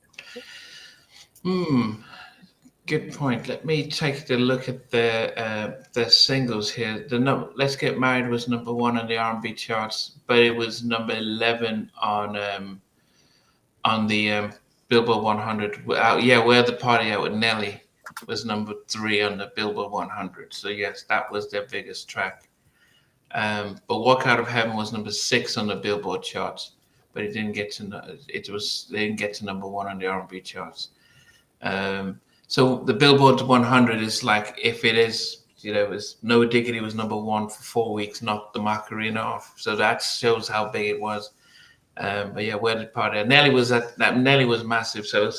Good point. Let me take a look at their singles here. "Let's Get Married" was number 1 on the R&B charts, but it was number 11 on the Billboard 100. Where the Party At with Nelly was number 3 on the Billboard 100. So yes, that was their biggest track. But "Walk Out of Heaven" was number 6 on the Billboard charts, but it didn't get to. They didn't get to number 1 on the R&B charts. So the Billboard 100 is like, if it is, it was No Diggity was number 1 for 4 weeks, knocked the Macarena off. So that shows how big it was. But yeah, where did Party? Nelly was that Nelly was massive. So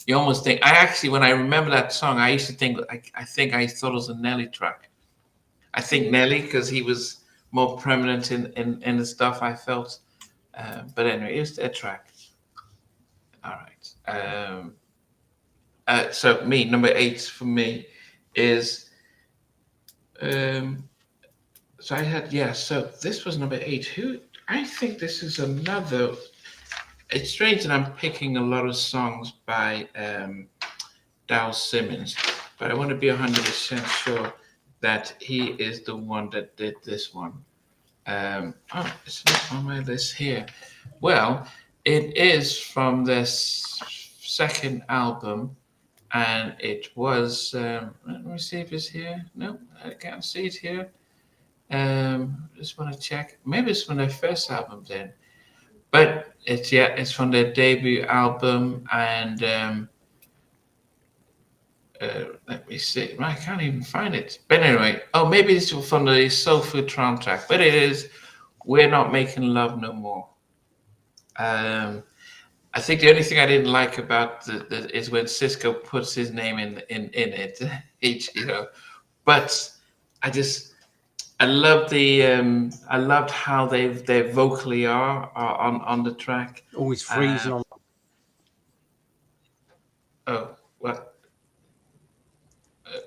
you almost think. When I remember that song, I used to think. I thought it was a Nelly track. I think Nelly, because he was more prominent in the stuff I felt. But anyway, it was a track. All right. So number 8 for me is. So I had So this was number 8. I think this is another. It's strange that I'm picking a lot of songs by Dal Simmons, but I want to be 100% sure that he is the one that did this one. It's not on my list here. Well, it is from this second album, and it was. Let me see if it's here. No, I can't see it here. Just want to check. Maybe it's from their first album then, but it's from their debut album, and let me see. I can't even find it. But anyway, oh, maybe it's from the Soul Food soundtrack. But it is "We're Not Making Love No More." I think the only thing I didn't like about is when Cisco puts his name in it, But I love I loved how they vocally are on the track. Always freezing on. Oh, what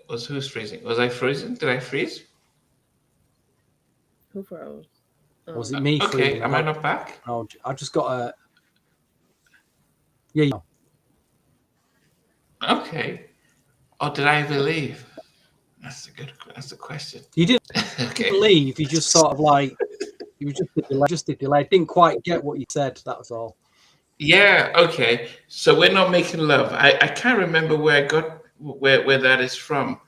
was who's freezing? Was I freezing? Did I freeze? Who froze? Was it me? Okay, freezing? am I not back? No, I just got a. Yeah. Okay. Oh, did I ever leave? That's the question. You didn't Okay. leave. You just sort of like you were just a delay. Didn't quite get what you said. That was all. Yeah. Okay. So we're not making love. I can't remember where I got where that is from.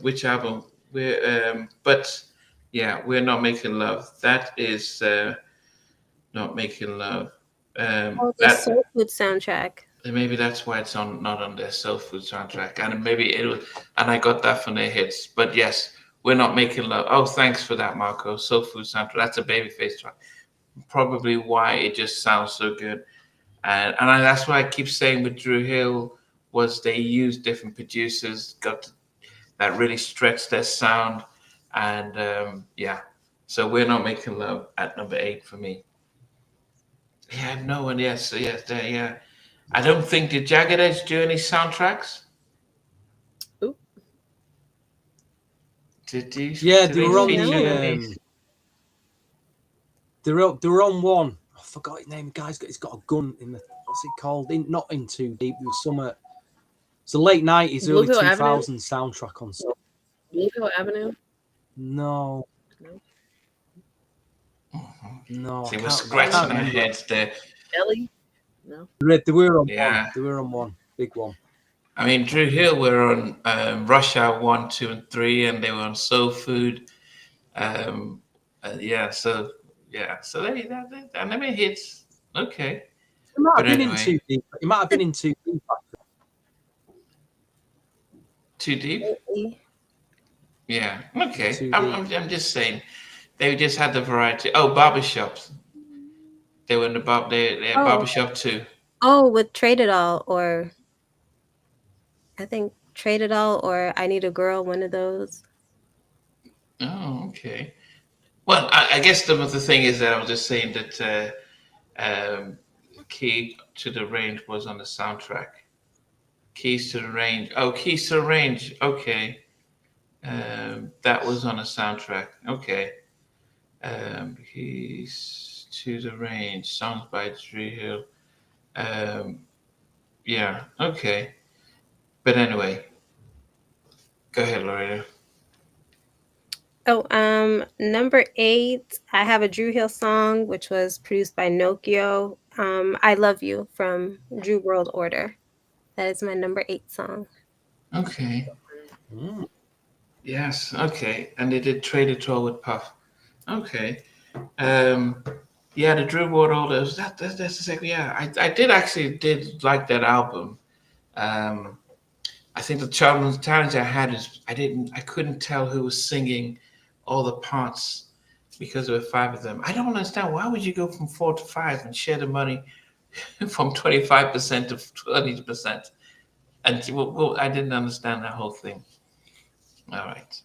Which album? But yeah, we're not making love. That is not making love. The Soul Food soundtrack. Maybe that's why it's not on their Soul Food soundtrack, and maybe it was. And I got that from their hits. But yes, we're not making love. Oh, thanks for that, Marco. Soul Food soundtrack. That's a Babyface track. Probably why it just sounds so good, and that's why I keep saying with Drew Hill was they used different producers, that really stretched their sound, and yeah. So we're not making love at number 8 for me. Yeah, no one. Yes, yeah. I don't think did Jagged Edge do any soundtracks. Oop. Did you? Yeah, did they were on feature the. any? They were on one. I forgot his name. The guy's got a gun in the. What's it called? Not in Too Deep. It was some. It's a late 90s, early 2000s soundtrack on. Bluefield Avenue. No. Mm-hmm. No. See, we're scratching our heads there. Ellie. No. They were on Yeah. one. They were on one. Big one. I mean, Drew Hill were on Rush Hour 1, 2, and 3, and they were on Soul Food. Yeah, so they and I mean hits. Okay. It might have been in Too Deep. It might have been in Too Deep. Too Deep. Yeah. Okay. Too I'm just saying, they just had the variety. Oh, barbershops. They were in the barbershop too. Oh, with Trade It All, or I think Trade It All, or I Need a Girl, one of those. Oh, okay. Well, I guess the thing is that I was just saying that Key to the Range was on the soundtrack. Keys to the Range. Oh, Keys to the Range. Okay. That was on a soundtrack. Okay. Keys to the Range. Songs by Drew Hill. Yeah. Okay. But anyway, go ahead, Loretta. Oh, number 8, I have a Drew Hill song, which was produced by Nokio. I Love You from Drew World Order. That is my number 8 song. Okay. Yes. Okay. And they did Trade It All with Puff. Okay. Yeah, the Drew World Order. That's exactly. Yeah, I did like that album. I think the challenge I had is I couldn't tell who was singing all the parts because there were 5 of them. I don't understand, why would you go from 4 to 5 and share the money from 25% to 20%? And well, I didn't understand that whole thing. All right,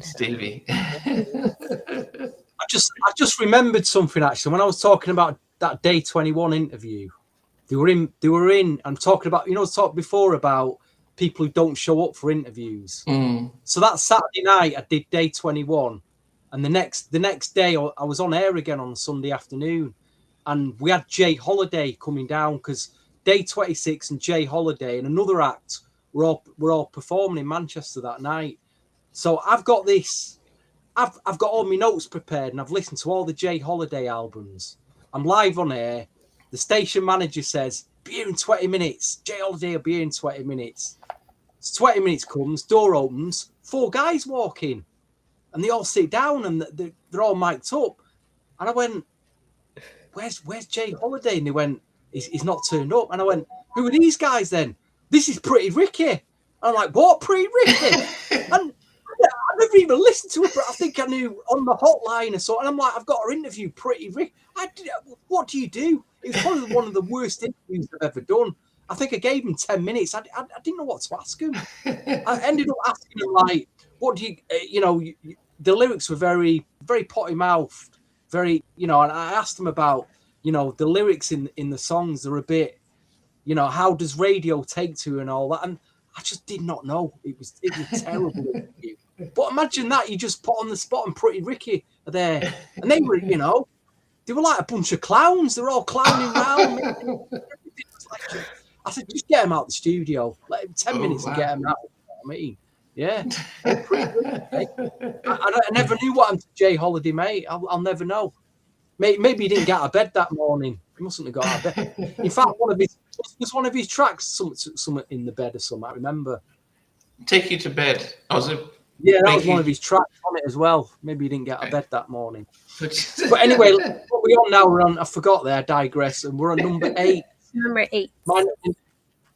Stevie. I just remembered something actually when I was talking about that Day 21 interview. They were in. I'm talking about, I talked before about people who don't show up for interviews. So that Saturday night I did Day 21, and the next day I was on air again on Sunday afternoon, and we had Jay Holiday coming down because Day 26 and Jay Holiday and another act were all performing in Manchester that night. So I've got this. I've got all my notes prepared, and I've listened to all the Jay Holiday albums. I'm live on air. The station manager says, "Be here in 20 minutes. Jay Holiday will be here in 20 minutes." So 20 minutes comes, door opens, 4 guys walk in. and they all sit down and they're all mic'd up. And I went, where's Jay Holiday? And they went, he's not turned up. And I went, who are these guys then? This is Pretty Ricky. And I'm like, what, Pretty Ricky? And I never even listened to her, but I think I knew on the hotline or so. And I'm like, I've got her interview, Pretty Ricky. What do you do? It was probably one of the worst interviews I've ever done. I think I gave him 10 minutes. I didn't know what to ask him. I ended up asking him, like, what do you, the lyrics were very, very potty mouthed, very, and I asked him about, the lyrics in the songs are a bit, how does radio take to and all that. And I just did not know. It was terrible. But imagine that you just put on the spot and Pretty Ricky are there. And they were, they were like a bunch of clowns. They're all clowning around. I said, just get him out the studio. Let him 10 minutes and get him out. I mean, yeah. I never knew what happened to Jay Holiday, mate. I'll never know. Maybe he didn't get out of bed that morning. He mustn't have got out of bed. In fact, one of his tracks, something in the bed or something, I remember. Take You to Bed. Oh, was it? Yeah, that was one of his tracks on it as well. Maybe he didn't get out of bed that morning. But anyway, what we on now? We're on, I forgot there, I digress, and we're on number 8. Number 8.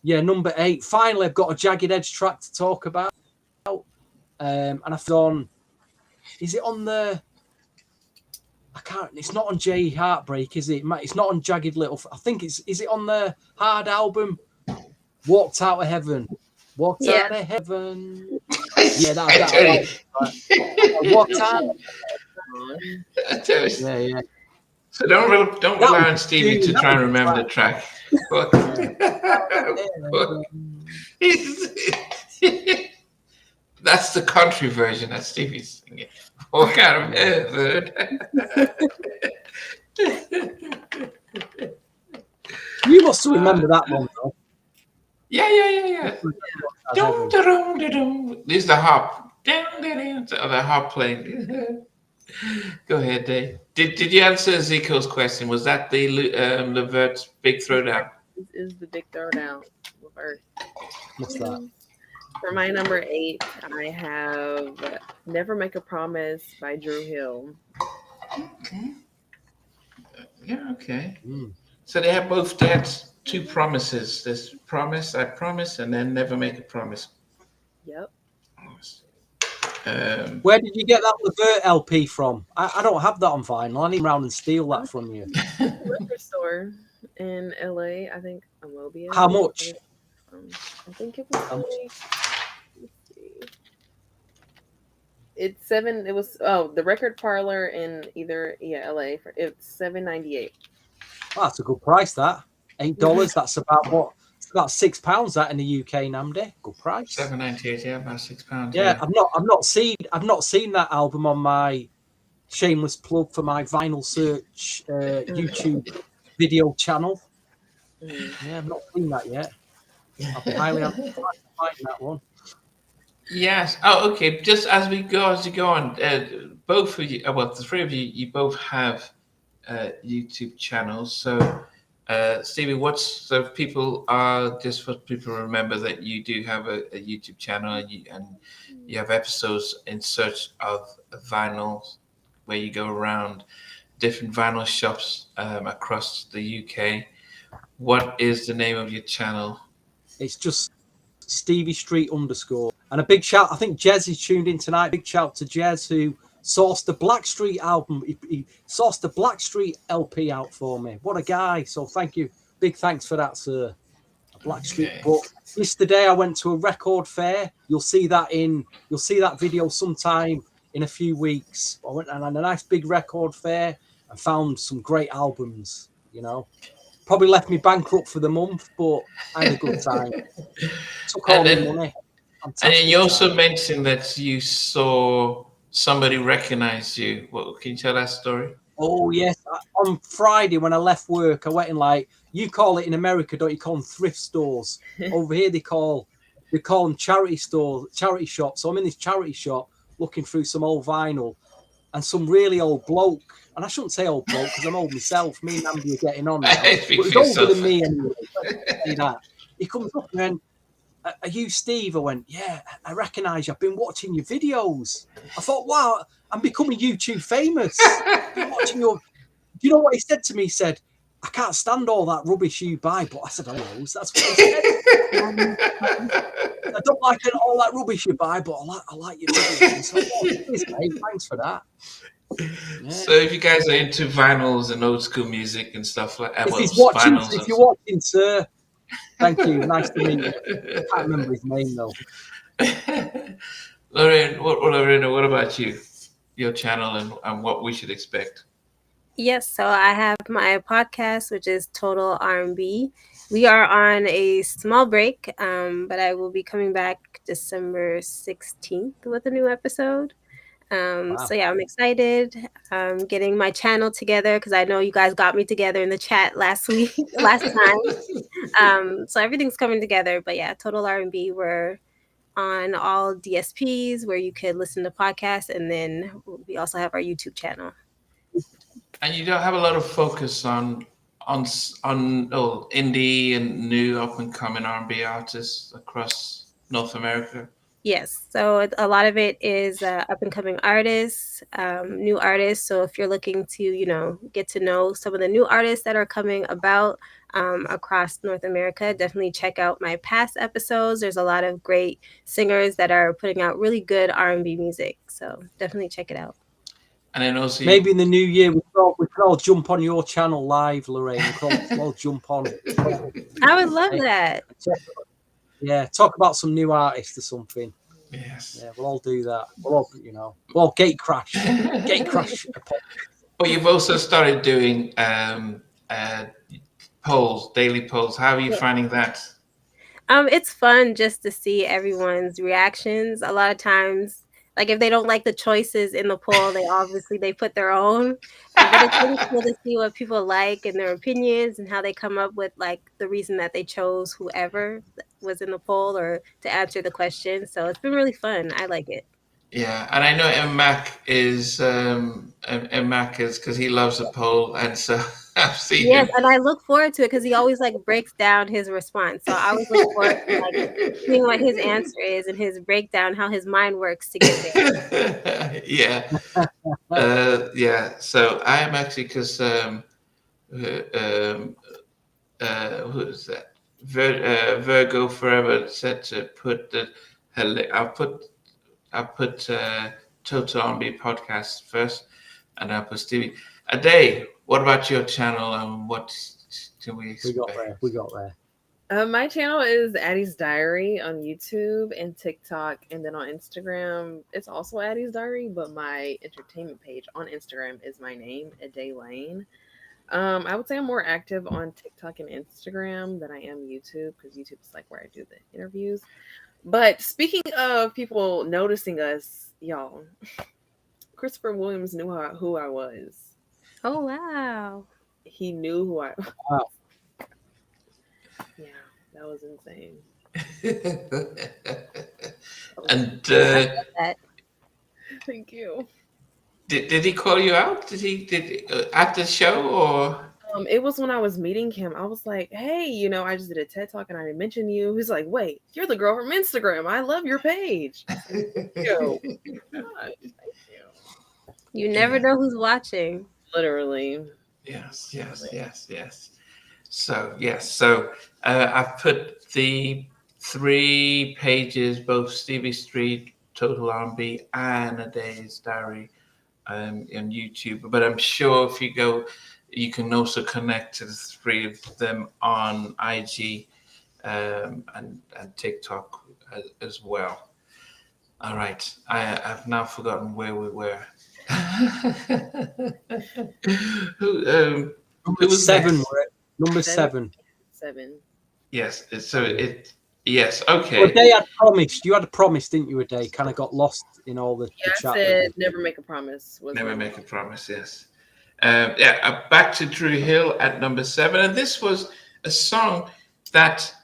Number 8. Finally, I've got a Jagged Edge track to talk about. And I've done. Is it on the? I can't. It's not on J Heartbreak, is it? It's not on Jagged Little. I think it's. Is it on the Hard album? Walked Out of Heaven. Walked Out of Heaven. Yeah, that. Walked Out. Yeah. So don't rely on Stevie to try and remember the track. That's the country version that Stevie's singing. Walk out of heaven. You must remember that one, though. Yeah. This is the harp. The harp playing. Go ahead, Dave. Did you answer Zico's question? Was that the Levert's Big Throwdown? This is the Big Throwdown. Levert. What's that? For my number 8, I have Never Make a Promise by Drew Hill. Okay. Yeah, okay. So they had 2 promises. There's Promise, I Promise, and then Never Make a Promise. Yep. Where did you get that Levert LP from? I don't have that on vinyl. I need round and steal that from you. Record store in LA, I think Amobia. How much? I think it was only, let's see. It's 7. It was the record parlor in LA it's $7.98. Oh, that's a good price. That $8. That's about what? It's about £6 that in the UK, Namdi. Good price. $7.98, yeah, about £6. Yeah, I've not seen that album on my shameless plug for my Vinyl Search YouTube video channel. Yeah, I've not seen that yet. I'll be highly anticipating that one. Yes. Oh, okay. Just as you go on, both of you, well, the 3 of you, you both have YouTube channels. So, Stevie, so people are just for people to remember that you do have a YouTube channel and you have episodes in search of vinyl, where you go around different vinyl shops across the UK. What is the name of your channel? It's just Stevie Street _ And a big shout, I think Jez is tuned in tonight. Big shout to Jez who sourced the Blackstreet album. He sourced the Blackstreet LP out for me. What a guy. So thank you. Big thanks for that, sir. Blackstreet. Okay. But yesterday I went to a record fair. You'll see that video sometime in a few weeks. I went and had a nice big record fair and found some great albums, Probably left me bankrupt for the month, but I had a good time. Took all the money. And then you also mentioned that you saw somebody recognize you. Can you tell that story? Oh, yes. On Friday when I left work, I went in you call it in America, don't you call them thrift stores? Over here they call them charity shops. So I'm in this charity shop looking through some old vinyl and some really old bloke. And I shouldn't say old bloke because I'm old myself. Me and Andy are getting on now. But he's older than me anyway. Say that. He comes up and are you Steve? I went, yeah, I recognise you. I've been watching your videos. I thought, wow, I'm becoming YouTube famous. I've been watching your... Do you know what he said to me? He said, I can't stand all that rubbish you buy. But I said, hello. That's what he said. I don't like all that rubbish you buy, but I like your videos. So, cheers, mate. Thanks for that. Yeah. So if you guys are into vinyls and old school music and stuff like that, If well, he's watching, vinyls if and you're watching, sir, thank you. Nice to meet you. I can't remember his name though. Lorena, what about you? Your channel and what we should expect? Yes, so I have my podcast, which is Total R&B. We are on a small break, but I will be coming back December 16th with a new episode. Wow. So yeah, I'm excited. Getting my channel together because I know you guys got me together in the chat last time. So everything's coming together. But yeah, Total R&B. We're on all DSPs where you could listen to podcasts, and then we also have our YouTube channel. And you don't have a lot of focus on indie and new up and coming R&B artists across North America. Yes, so a lot of it is up and coming artists, new artists. So if you're looking to, get to know some of the new artists that are coming about across North America, definitely check out my past episodes. There's a lot of great singers that are putting out really good R&B music. So definitely check it out. And then also maybe in the new year we could all jump on your channel live, Lorraine. We could all jump on. I would love that. Yeah, talk about some new artists or something. Yes. Yeah, we'll all do that. We'll all gate crash. But you've also started doing polls, daily polls. How are you finding that? It's fun just to see everyone's reactions. A lot of times, like if they don't like the choices in the poll, they put their own. But it's really cool to see what people like and their opinions and how they come up with like the reason that they chose whoever was in the poll or to answer the question. So it's been really fun. I like it. Yeah, and I know Mac is because he loves a poll, and so I've seen him. Yes, and I look forward to it because he always like breaks down his response. So I always look forward to like seeing what his answer is and his breakdown, how his mind works to get there. Yeah, yeah. So I am actually who is that? Virgo Forever said to put the. I'll put Total R&B podcast first, and I'll put Stevie. Ade, what about your channel and what can we expect? We got there. My channel is Addie's Diary on YouTube and TikTok, and then on Instagram, it's also Addie's Diary, but my entertainment page on Instagram is my name, Ade Lane. I would say I'm more active on TikTok and Instagram than I am YouTube because YouTube is like where I do the interviews. But speaking of people noticing us, y'all, Christopher Williams knew who I was. Oh, wow. He knew who I was. Wow. Yeah, that was insane. And thank you. Did he call you out? Did at the show or? It was when I was meeting him. I was like, "Hey, I just did a TED talk and I didn't mention you." He's like, "Wait, you're the girl from Instagram. I love your page." Thank you. Thank you. You never know who's watching. Literally. Yes. So I've put the 3 pages, both Stevie Street, Total R&B, and Ade's Diary, on YouTube. But I'm sure if you go, you can also connect to the 3 of them on IG and TikTok as well. All right, I've now forgotten where we were. Who was 7? next? Number 7. 7. Yes. Yes. Okay. Well, Ade had promised. You had a promise, didn't you, Ade? Kind of got lost in all the Yeah, chat. I said never make a promise. Never make a promise. Yes. Back to Drew Hill at number 7, and this was a song that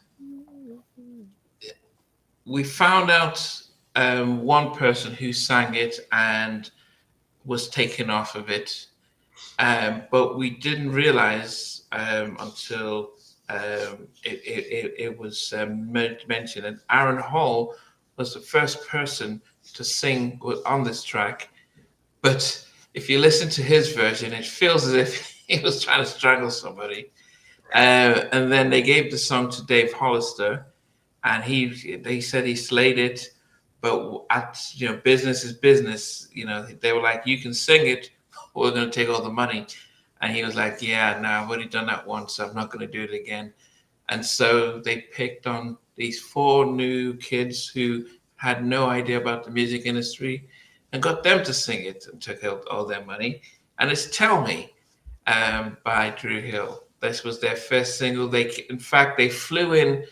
we found out one person who sang it and was taken off of it, but we didn't realize until it was mentioned, and Aaron Hall was the first person to sing on this track. But if you listen to his version, it feels as if he was trying to strangle somebody. And then they gave the song to Dave Hollister, and they said he slayed it. But business is business. They were like, you can sing it, we're going to take all the money. And he was like, yeah, no, I've already done that once, so I'm not going to do it again. And so they picked on these 4 new kids who had no idea about the music industry and got them to sing it and took out all their money. And it's Tell Me by Drew Hill. This was their first single. In fact, they flew in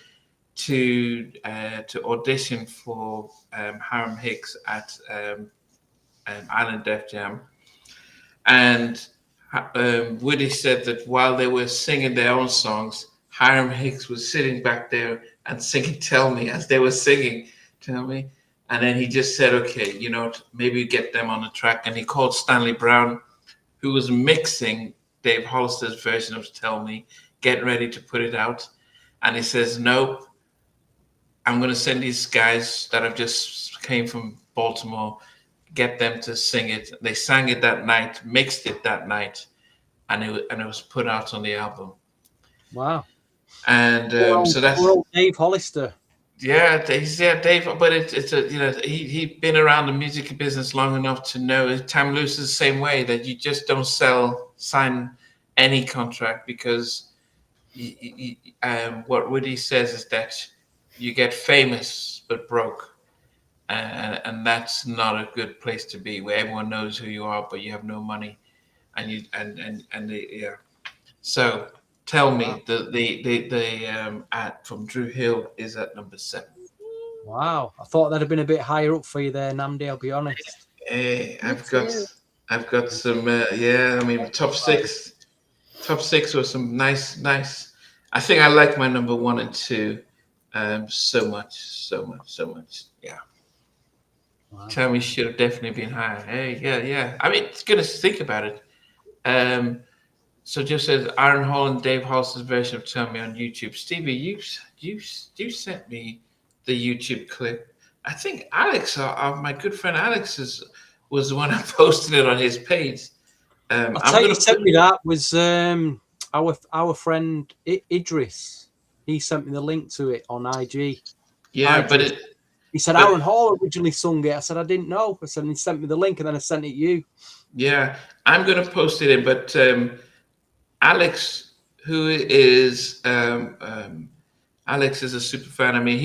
to audition for Hiram Hicks at Island Def Jam. And Woody said that while they were singing their own songs, Hiram Hicks was sitting back there and singing Tell Me as they were singing Tell Me. And then he just said, okay, maybe get them on the track. And he called Stanley Brown, who was mixing Dave Hollister's version of Tell Me, getting ready to put it out. And he says, nope, I'm going to send these guys that have just came from Baltimore, get them to sing it. They sang it that night, mixed it that night, and it was put out on the album. Wow. And so that's Dave Hollister. Yeah, Dave. But he'd been around the music business long enough to know Tam Lewis is the same way, that you just don't sign any contract, because what Woody says is that you get famous but broke, and that's not a good place to be, where everyone knows who you are but you have no money, So Tell Me, the ad from Drew Hill is at number 7. Wow, I thought that'd have been a bit higher up for you there, Namdi. I'll be honest. Hey, I've got some. I mean, top six were some nice. I think I like my number 1 and 2 so much. Yeah. Wow. Tell Me should have definitely been higher. Hey, yeah. I mean, it's gonna think about it. So just says Aaron Hall and Dave Hollister's version of Tell Me on YouTube. Stevie, you sent me the YouTube clip. I think Alex, my good friend Alex, was the one who posted it on his page. I'll tell you, sent me that was our friend Idris. He sent me the link to it on IG. Yeah, he said Aaron Hall originally sung it. I said I didn't know. I said he sent me the link, and then I sent it you. Yeah, I'm gonna post it in, but Alex, who is Alex is a super fan. I mean,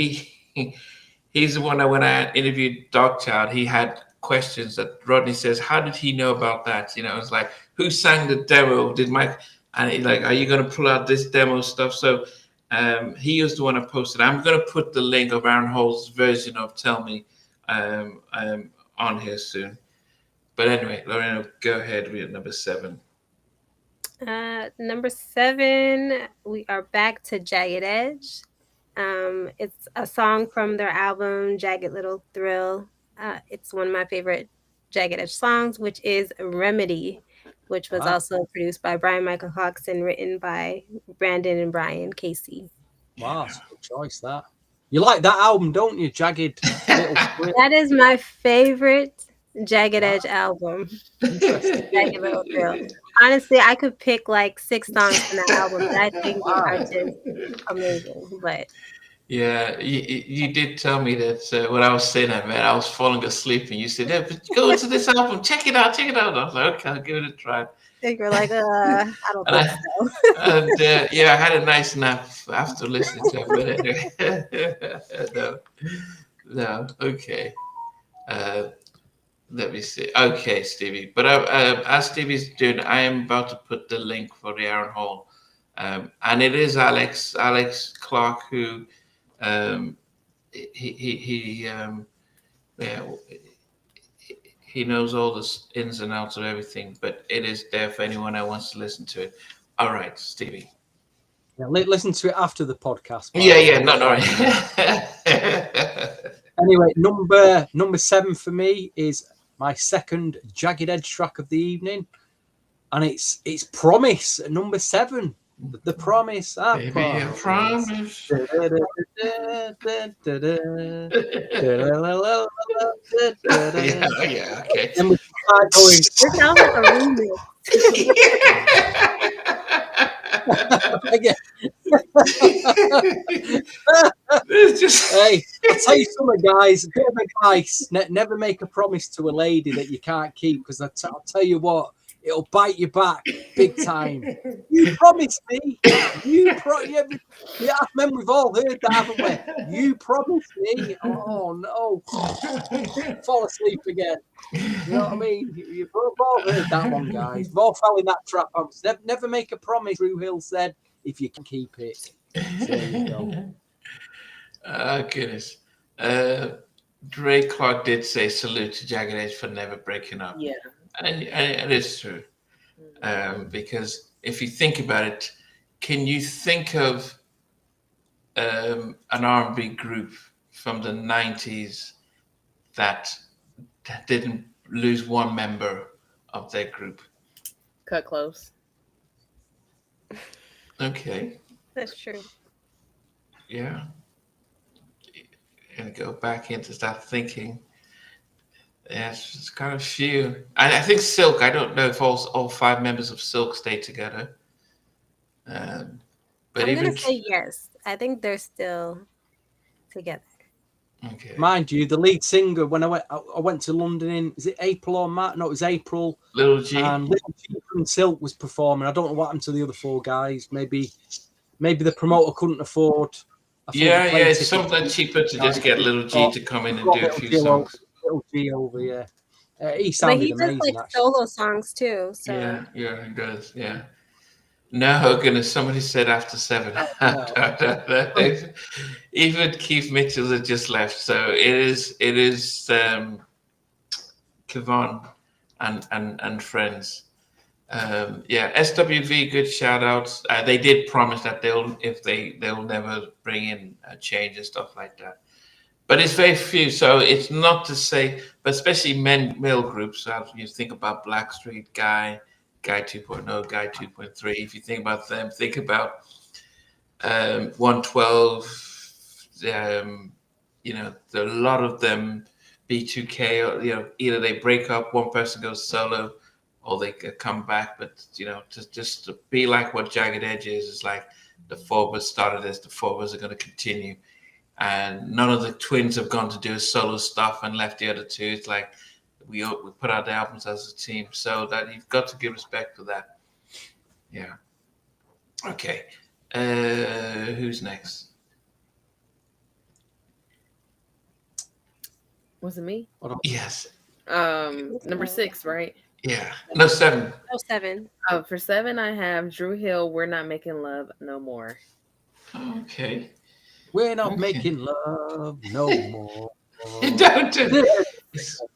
he's the one that when I interviewed Darkchild, he had questions that Rodney says, how did he know about that? It's like, who sang the demo? Did Mike? And he's like, are you going to pull out this demo stuff? So he was the one that posted. I'm going to put the link of Aaron Hall's version of Tell Me on here soon. But anyway, Lorena, go ahead with number 7. Number 7, we are back to Jagged Edge. It's a song from their album Jagged Little Thrill. It's one of my favorite Jagged Edge songs, which is Remedy, which was also produced by Brian Michael Hawks and written by Brandon and Brian Casey. Wow, that's a good choice, that. You like that album, don't you, Jagged Little Thrill? That is my favorite Jagged Edge album. Jagged Little Thrill. Honestly, I could pick like 6 songs from that album that I think are just amazing. But yeah, you did tell me that when I was saying that, man, I was falling asleep, and you said, "Yeah, but go into this album, check it out." I was like, "Okay, I'll give it a try." You're like, I don't think so. And I had a nice nap after listening to it. But anyway, no, okay. Let me see. Okay, Stevie. But as Stevie's doing, I am about to put the link for the Aaron Hall, and it is Alex Clark, who he knows all the ins and outs of everything. But it is there for anyone that wants to listen to it. All right, Stevie. Yeah, listen to it after the podcast. Anyway, number 7 for me is my second Jagged Edge track of the evening, and it's Promise at number 7. The promise, I Baby, I promise. promise. Yeah, yeah, okay. And we start going. It sounds like a remix. Again. It's just Hey, I'll tell you something, guys. A bit of advice: never make a promise to a lady that you can't keep, because I'll tell you what, it'll bite you back big time. You promised me. Yeah, men, we've all heard that, haven't we? You promised me. Oh no, fall asleep again. You know what I mean? You've all heard that one, guys. We've all fell in that trap. Never make a promise. Drew Hill said, if you can keep it. So there you go. Oh, goodness. Dre Clark did say salute to Jagged Edge for never breaking up. Yeah. And it is true. Because if you think about it, can you think of an R&B group from the 90s that didn't lose one member of their group? Cut close. Okay. That's true. Yeah. And go back into start thinking. Yes, it's kind of few. I think Silk. I don't know if all five members of Silk stay together. But I'm even gonna say yes. I think they're still together. okay. Mind you, the lead singer, when I went to London in, is it April or March? No, it was April. Little G. And Little G from Silk was performing. I don't know what happened to the other four guys. Maybe the promoter couldn't afford. Yeah, it's something cheaper to just get Little G to come in and do a few songs. Little G over, yeah. He But sounded he does amazing, like actually. solo songs too. So Yeah, he does. Yeah. No, goodness, somebody said after 7. Even Keith Mitchell had just left, so it is Kevon and friends. SWV, good shout outs. They did promise that they'll never bring in a change and stuff like that. But it's very few, so it's not to say, but especially male groups. So you think about Blackstreet, Guy 2.0, Guy 2.3. If you think about them, think about 112. A lot of them, B2K, or either they break up, one person goes solo, or they come back. But just to be like what Jagged Edge is like the four of us started this, the four of us are going to continue. And none of the twins have gone to do solo stuff and left the other two. It's like we put out the albums as a team, so that you've got to give respect to that. Yeah. Okay. Who's next? Was it me? Yes. Number 6, right? Yeah. No, 7. no 7. For 7, I have Drew Hill. We're not making love no more. Okay. We're not making love no more. Don't do it.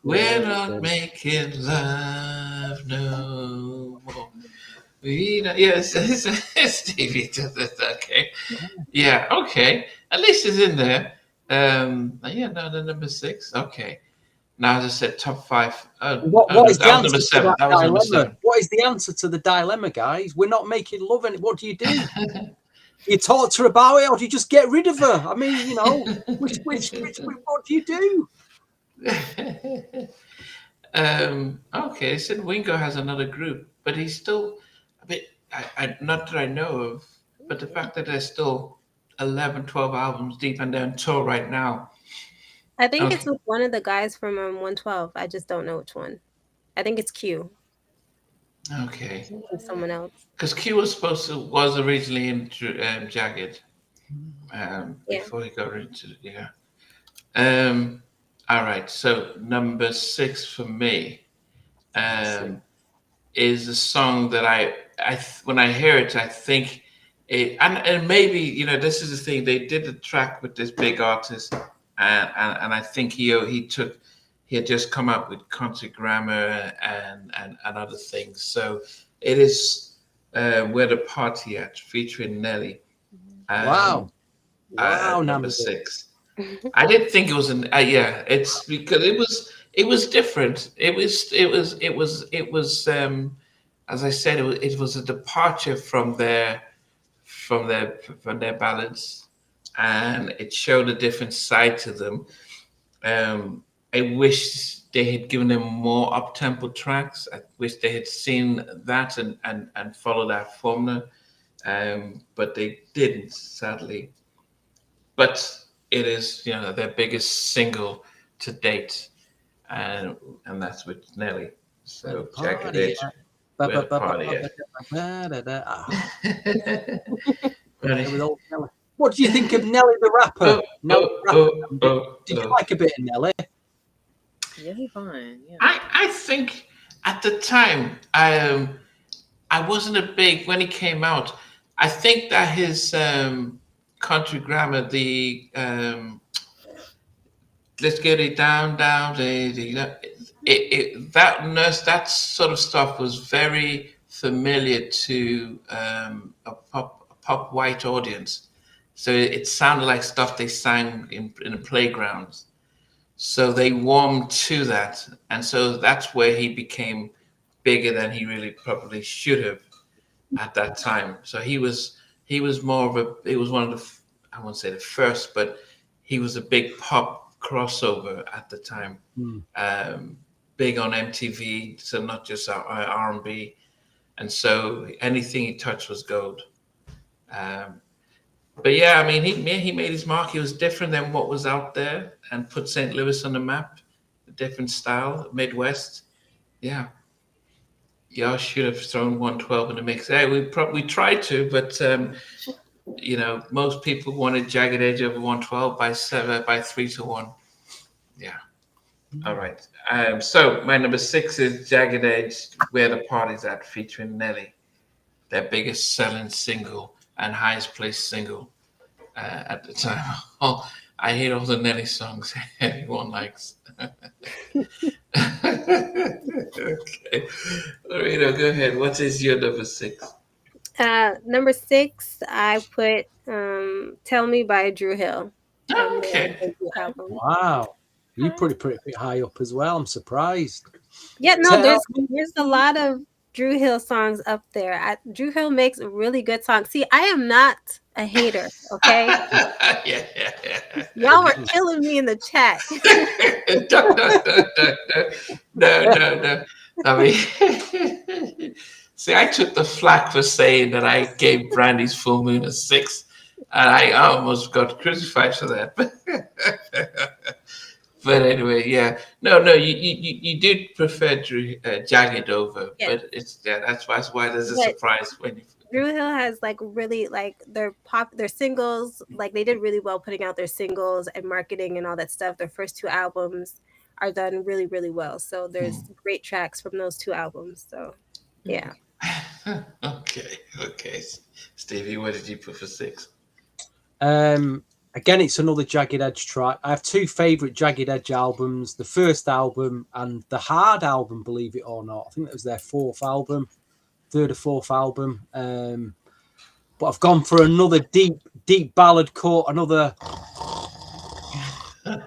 We're not making love no more. Yes, Stevie does it. Okay. Yeah, okay. At least it's in there. The number 6. Okay. Now, as I said, top 5. What is the answer number to 7. that That was number dilemma? 7. What is the answer to the dilemma, guys? We're not making love. What do? You talk to her about it, or do you just get rid of her? I mean, which what do you do? Okay, so Wingo has another group, but he's still a bit, not that I know of, but the fact that there's still 11, 12 albums deep and they're on tour right now. I think it's with one of the guys from 112. I just don't know which one. I think it's Q. Okay. Someone else. Because Q was originally in Jagged before he got into all right, so number 6 for me is a song that I when I hear it, I think it, and maybe this is the thing, they did the track with this big artist, and I think he had just come up with Country Grammar and other things. So it is Where the Party At, featuring Nelly. Wow, number 6. I didn't think it was it's because it was different. It was as I said, it was a departure from their from their ballads, and it showed a different side to them. I wish they had given them more up tempo tracks. I wish they had seen that and followed that formula, but they didn't, sadly. But it is, their biggest single to date, and that's with Nelly. So Jagged Edge, where the party at. What do you think of Nelly the rapper? Did you like a bit of Nelly? Yeah, he's fine. Yeah. I think at the time I wasn't a big when he came out. I think that his country grammar, the let's get it down, that sort of stuff was very familiar to a pop white audience. So it sounded like stuff they sang in the playgrounds. So they warmed to that, and so that's where he became bigger than he really probably should have at that time. So he was more of a, he was one of the, I won't say the first, but he was a big pop crossover at the time. Big on MTV, so not just R&B, and so anything he touched was gold. But yeah, I mean, he made his mark. He was different than what was out there and put St. Louis on the map. A different style, Midwest. Yeah. Y'all should have thrown 112 in the mix. Hey, we tried to, but most people wanted Jagged Edge over 112 by 3-1. Yeah. All right. So my number 6 is Jagged Edge, Where the Party's At, featuring Nelly, their biggest selling single and highest placed single at the time. Oh, I hate all the Nelly songs everyone likes. Okay. Lorena, go ahead. What is your number 6? Number 6, I put Tell Me by Drew Hill. Okay. Album. Wow. You put it pretty high up as well. I'm surprised. Yeah, no, there's a lot of Drew Hill songs up there. Drew Hill makes really good songs. See, I am not a hater, okay? Yeah. Y'all were killing me in the chat. No. I mean, see, I took the flack for saying that I gave Brandy's Full Moon a 6, and I almost got crucified for that. But anyway, yeah, no, you did prefer Jagged over, yeah. But that's why there's a surprise when you. Drew Hill has really their singles, they did really well putting out their singles and marketing and all that stuff. Their first 2 albums are done really, really well. So there's great tracks from those 2 albums. So yeah. Okay. Stevie, what did you put for 6? Again, it's another Jagged Edge track. I have 2 favorite Jagged Edge albums: the first album and the Hard album. Believe it or not, I think that was their 4th album. 3rd or 4th album. But I've gone for another deep ballad cut, another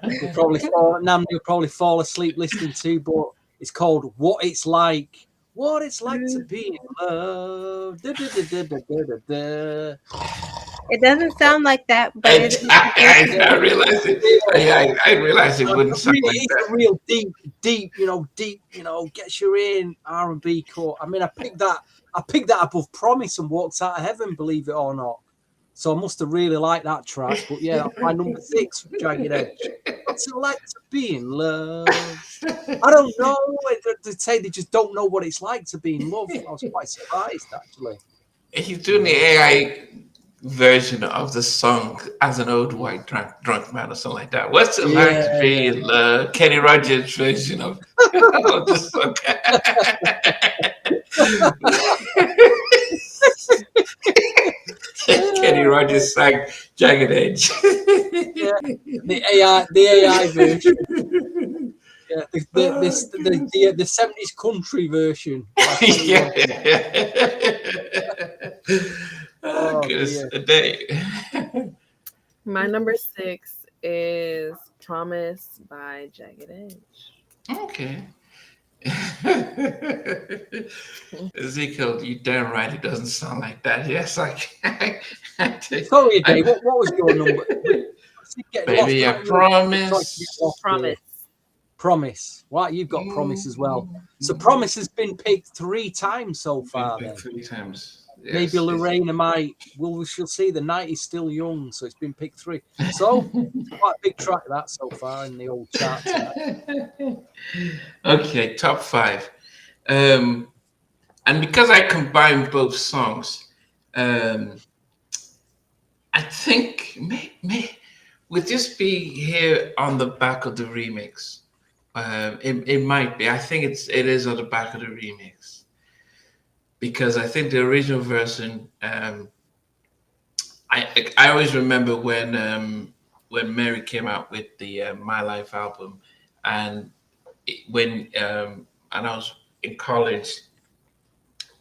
you'll probably fall asleep listening to, but it's called What It's Like to Be in Love. It doesn't sound like that, but I realized it. I realized it wouldn't sound like that. It's a real deep, gets you in R&B cut. I mean, I picked that above Promise and Walked Out of Heaven, believe it or not. So I must have really liked that track. But yeah, that's my number 6 for Jagged Edge. What's it like to be in love? I don't know. They say they just don't know what it's like to be in love. I was quite surprised, actually. He's doing the AI version of the song as an old white drunk man or something like that. What's it like to be in love? Kenny Rogers version of the song. Kenny Rogers sang Jagged Edge. The AI version. Yeah, the 70s country version. Yeah. Oh, goodness a day. My number 6 is Promise by Jagged Edge. Okay. Ezekiel, you damn right it doesn't sound like that. Yes, Sorry, Dave. What was your number? Baby, I promise. Promise. Promise. Right, you've got Promise as well. So Promise has been picked 3 times so far. Then 3 times. Yes, maybe Lorena might. Well, we shall see. The night is still young, so it's been picked 3. So quite a big track that so far in the old charts. Okay, top 5. And because I combined both songs, I think would this be here on the back of the remix? It might be. I think it is on the back of the remix because I think the original version. I always remember when Mary came out with the My Life album, and and I was in college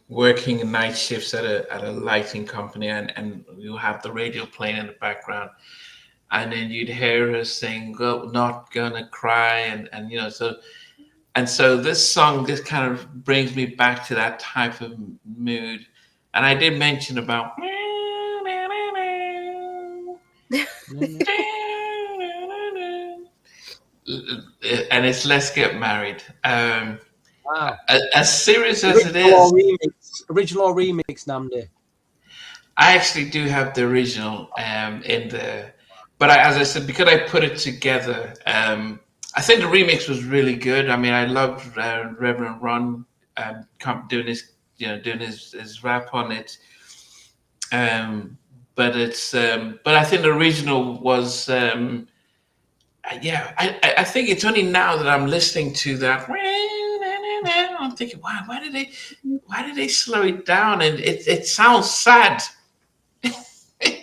working night shifts at a lighting company, and you have the radio playing in the background, and then you'd hear her sing "Go, Not Gonna Cry," and so this song just kind of brings me back to that type of mood. And I did mention about and it's "Let's Get Married." Wow. As serious as it is, original or remix, Namdi? I actually do have the original in there, but as I said, because I put it together, I think the remix was really good. I mean, I loved Reverend Ron doing his rap on it. But I think the original was I think it's only now that I'm listening to that. I'm thinking, wow, why did they slow it down? And it sounds sad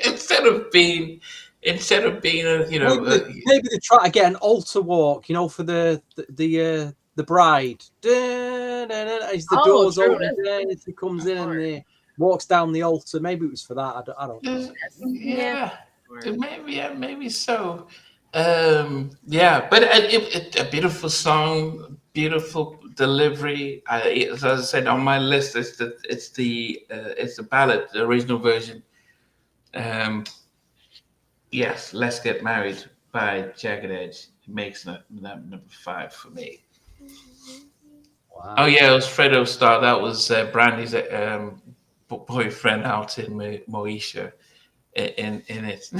instead of being maybe they try to get an altar walk, for the bride. As the doors open, as he comes in and he walks down the altar. Maybe it was for that. I don't know. Yeah, maybe so. But a beautiful song, beautiful delivery. As I said on my list, it's the ballad, the original version. Yes, "Let's Get Married" by Jagged Edge makes that number 5 for me. Wow. Oh yeah, it was Fredo Starr. That was Brandy's boyfriend out in Moesha in it.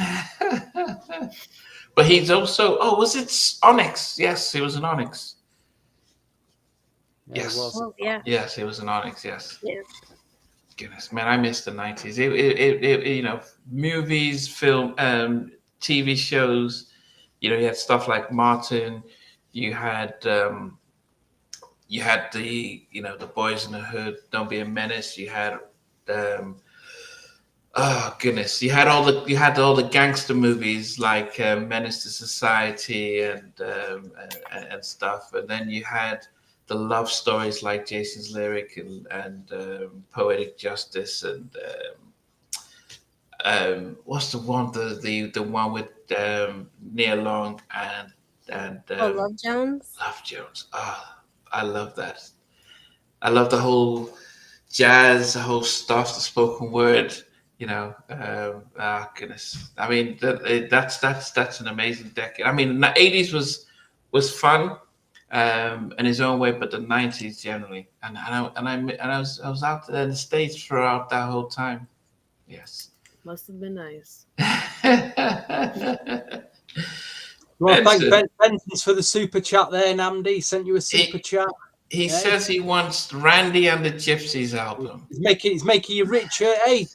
But he's also was it Onyx? Yes, he was an Onyx. Yes. Oh, yeah. Yes, he was an Onyx. Yes. Yeah. Goodness, man, I miss the 90s. It movies, film, TV shows. You had stuff like Martin. You had the the Boys in the Hood, Don't Be a Menace. You had oh goodness, you had all the gangster movies like Menace to Society and stuff, and then you had the love stories like Jason's Lyric and Poetic Justice and what's the one the one with Nia Long and Love Jones. Love Jones. I love that. I love the whole jazz, the whole stuff, the spoken word. Goodness. I mean, that's an amazing decade. I mean, the 80s was fun in his own way, but the 90s generally. And I was out there in the States throughout that whole time. Yes. Must have been nice. Well, thank Benton's for the super chat there, Namdi. He sent you a super chat. He says he wants Randy and the Gypsies album. He's making you richer. Hey,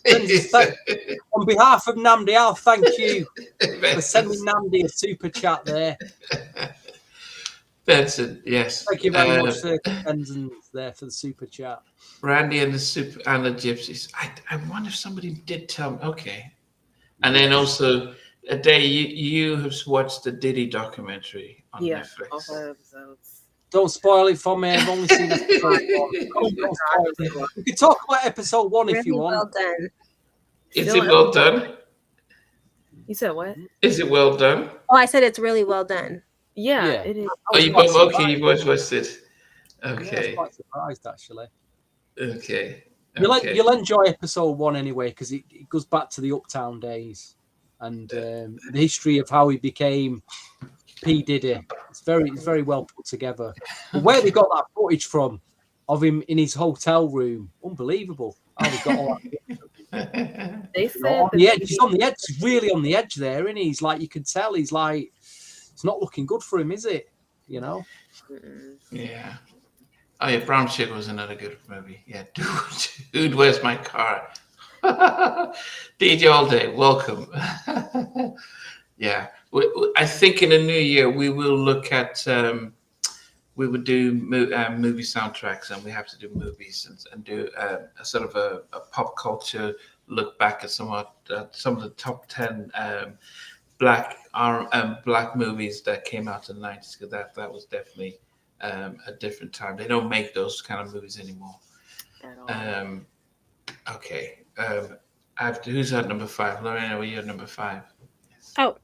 on behalf of Namdi, I'll thank you for sending Namdi a super chat there. Benson, yes. Thank you very much, Benson, there for the super chat. Randy and the Gypsies. I wonder if somebody did tell me. Okay. And then also, a day you have watched the Diddy documentary on Netflix. All 5 episodes. Don't spoil it for me. I've only seen episode 1. We can talk about episode 1 if you want. Well done. Is it well done? You said what? Is it well done? Oh, I said it's really well done. Yeah. It is. You both watched it. Yeah, I was Okay. quite surprised actually. Okay. You'll enjoy episode 1 anyway because it goes back to the Uptown days and the history of how he became P Diddy. It's very well put together. But where they got that footage from of him in his hotel room, unbelievable. How they got all that. They You know, said on that the edge. He's on the edge. He's really on the edge there, and he's like you can tell he's like it's not looking good for him, is it? You know. Yeah. Oh yeah, Brown Sugar was another good movie. Yeah, dude, where's my car? DJ all day, welcome. Yeah, I think in the new year we will look at. We would do movie soundtracks, and we have to do movies and do a sort of a pop culture look back at some of the top 10 black movies that came out in the 90s, because that was definitely a different time. They don't make those kind of movies anymore. at all. Okay. Who's at number 5? Lorena, you're at number 5. Oh,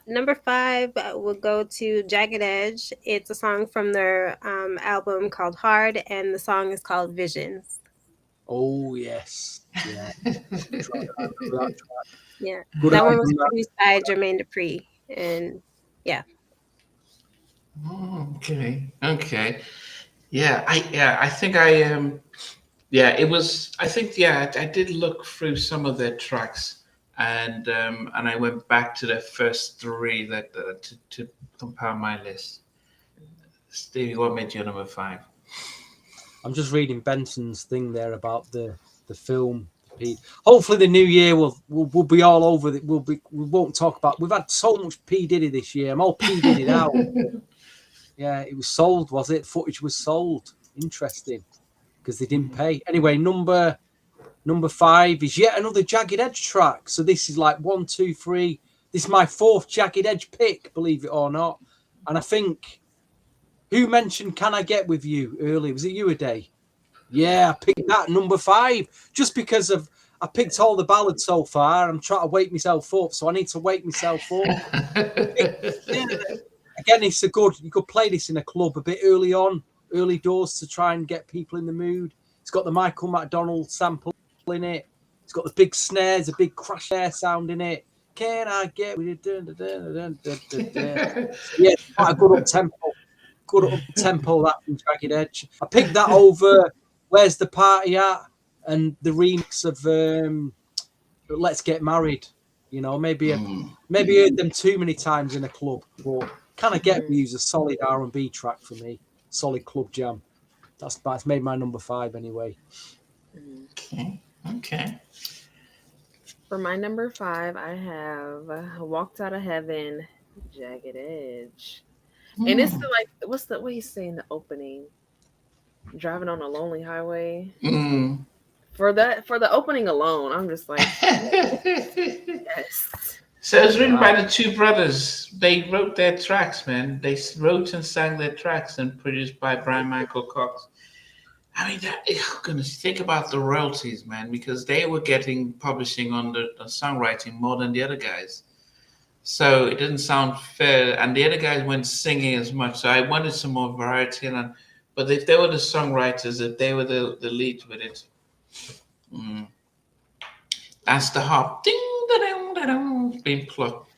number 5 will go to Jagged Edge. It's a song from their album called Hard, and the song is called Visions. Oh yes, yeah. Yeah, Good that one album, was that. produced by Jermaine Dupri, and yeah. Okay. Okay. Yeah. I think I Yeah, it was. I think. Yeah, I did look through some of their tracks, and I went back to the first 3 that to compile my list. Stevie, what made you number 5? I'm just reading Benson's thing there about the film. Hopefully, the new year will be all over. We won't talk about. We've had so much P Diddy this year. I'm all P Diddy'd out. Yeah, it was sold, was it? Footage was sold. Interesting, because they didn't pay. Anyway, number 5 is yet another Jagged Edge track. So this is like 1, 2, 3. This is my 4th Jagged Edge pick, believe it or not. And I think who mentioned "Can I Get With You" earlier? Was it you, Ade? Yeah, I picked that number 5 just because of I picked all the ballads so far. I'm trying to wake myself up, so I need to wake myself up. Again, it's you could play this in a club a bit early doors to try and get people in the mood. It's got the Michael McDonald sample in it. It's got the big snares, a big crash snare sound in it. Can I get with it? Yeah, quite a good up tempo that from Jagged Edge. I picked that over Where's the Party At and the remix of Let's Get Married. You know, maybe heard them too many times in a club, but Can I Get With You's a solid R&B track for me. Solid club jam. That's made my number 5 anyway. Okay. For my number 5, I have Walked Out of Heaven, Jagged Edge. And it's the, like, what he's saying, the opening? Driving on a lonely highway. For the opening alone, I'm just like, yes. So it was written by the 2 brothers. They wrote their tracks, man. They wrote and sang their tracks, and produced by Brian Michael Cox. I mean, goodness, think about the royalties, man, because they were getting publishing on the songwriting more than the other guys. So it didn't sound fair, and the other guys weren't singing as much. So I wanted some more variety, but if they were the songwriters, if they were the lead with it, that's the harp, ding, da-dum, da-dum, being plucked.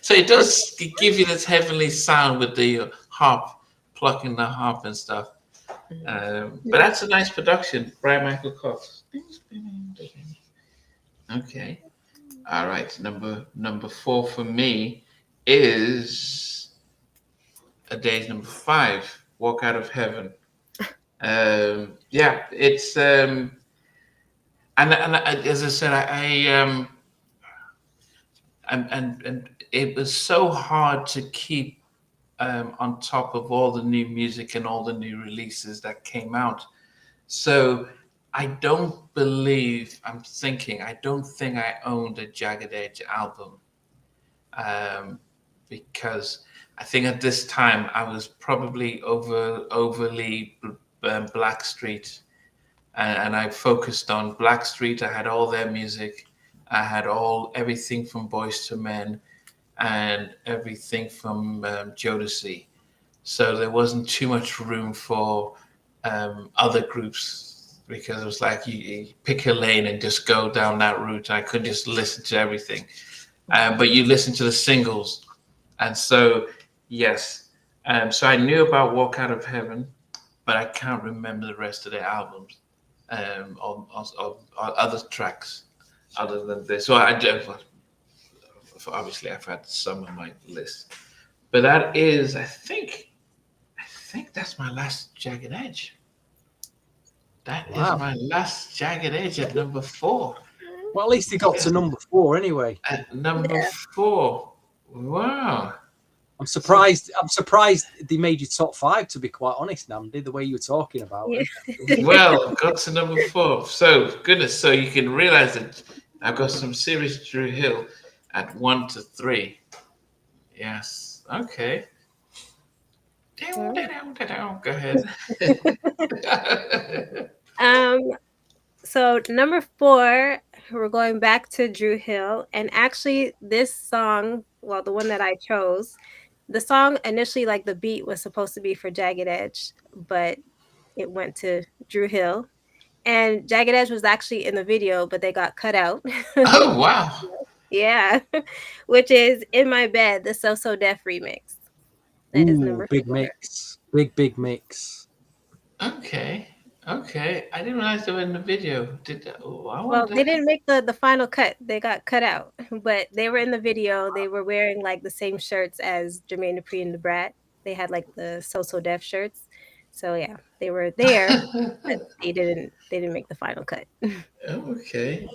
So it does give you this heavenly sound with the harp, plucking the harp and stuff. But that's a nice production, Brian Michael Cox. Okay, all right. Number 4 for me is Ade's number 5, "Walk Out of Heaven." Yeah, it's and as I said, and it was so hard to keep on top of all the new music and all the new releases that came out. So I don't think I owned a Jagged Edge album, because I think at this time I was probably overly Blackstreet, and I focused on Blackstreet. I had all their music. I had everything from Boys to Men and everything from Jodeci. so there wasn't too much room for other groups because it was like you pick a lane and just go down that route. I couldn't just listen to everything, but you listen to the singles, and so yes, so I knew about Walk Out of Heaven, but I can't remember the rest of the albums on other tracks other than this. So I do. Obviously, I've had some on my list, but that is, I think that's my last Jagged Edge. That is Wow. my last Jagged Edge at number 4. Well, at least he got to number 4 anyway. At number 4. Wow. I'm surprised. I'm surprised they made you top 5. To be quite honest, Namdi, the way you were talking about it. Well, got to number 4. So goodness, so you can realize that I've got some serious Drew Hill at 1 to 3. Yes. Okay. Go ahead. So number 4, we're going back to Drew Hill, and actually this song, well, the one that I chose, the song initially, like the beat was supposed to be for Jagged Edge, but it went to Drew Hill, and Jagged Edge was actually in the video, but they got cut out. Oh wow. Yeah, which is In My Bed, the So So Def remix. That is number big 4. mix. Big mix. Okay. Okay. I didn't realize they were in the video. Well, they didn't make the final cut. They got cut out, but they were in the video. They were wearing like the same shirts as Jermaine Dupri and the Brat. They had like the So So Def shirts. So yeah, they were there, but they didn't make the final cut. Okay.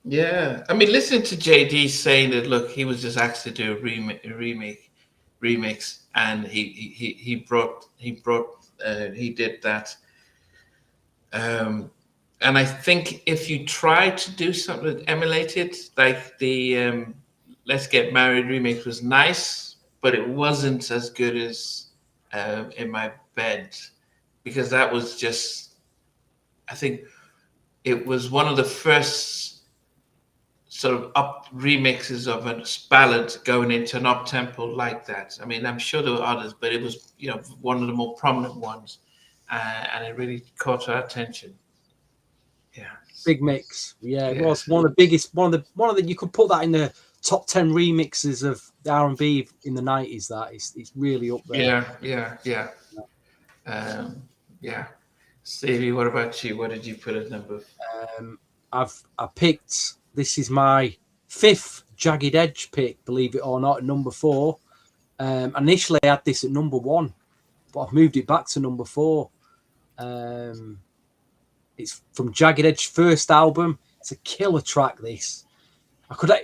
Yeah. I mean, listen to JD saying that. Look, he was just asked to do a remix, and he did that. And I think if you try to do something that emulated, like the Let's Get Married remix was nice, but it wasn't as good as In My Bed, because that was just, I think it was one of the first sort of up remixes of a ballad going into an up tempo like that. I mean, I'm sure there were others, but it was, one of the more prominent ones, and it really caught our attention. Yeah, big mix. Yeah, it was one of the biggest. One of the. You could put that in the top 10 remixes of the R&B in the 90s. That it's really up there. Yeah. Stevie, what about you? What did you put at number? I picked. This is my 5th Jagged Edge pick, believe it or not, at number 4. Initially, I had this at number 1, but I've moved it back to number 4. It's from Jagged Edge's first album. It's a killer track. This.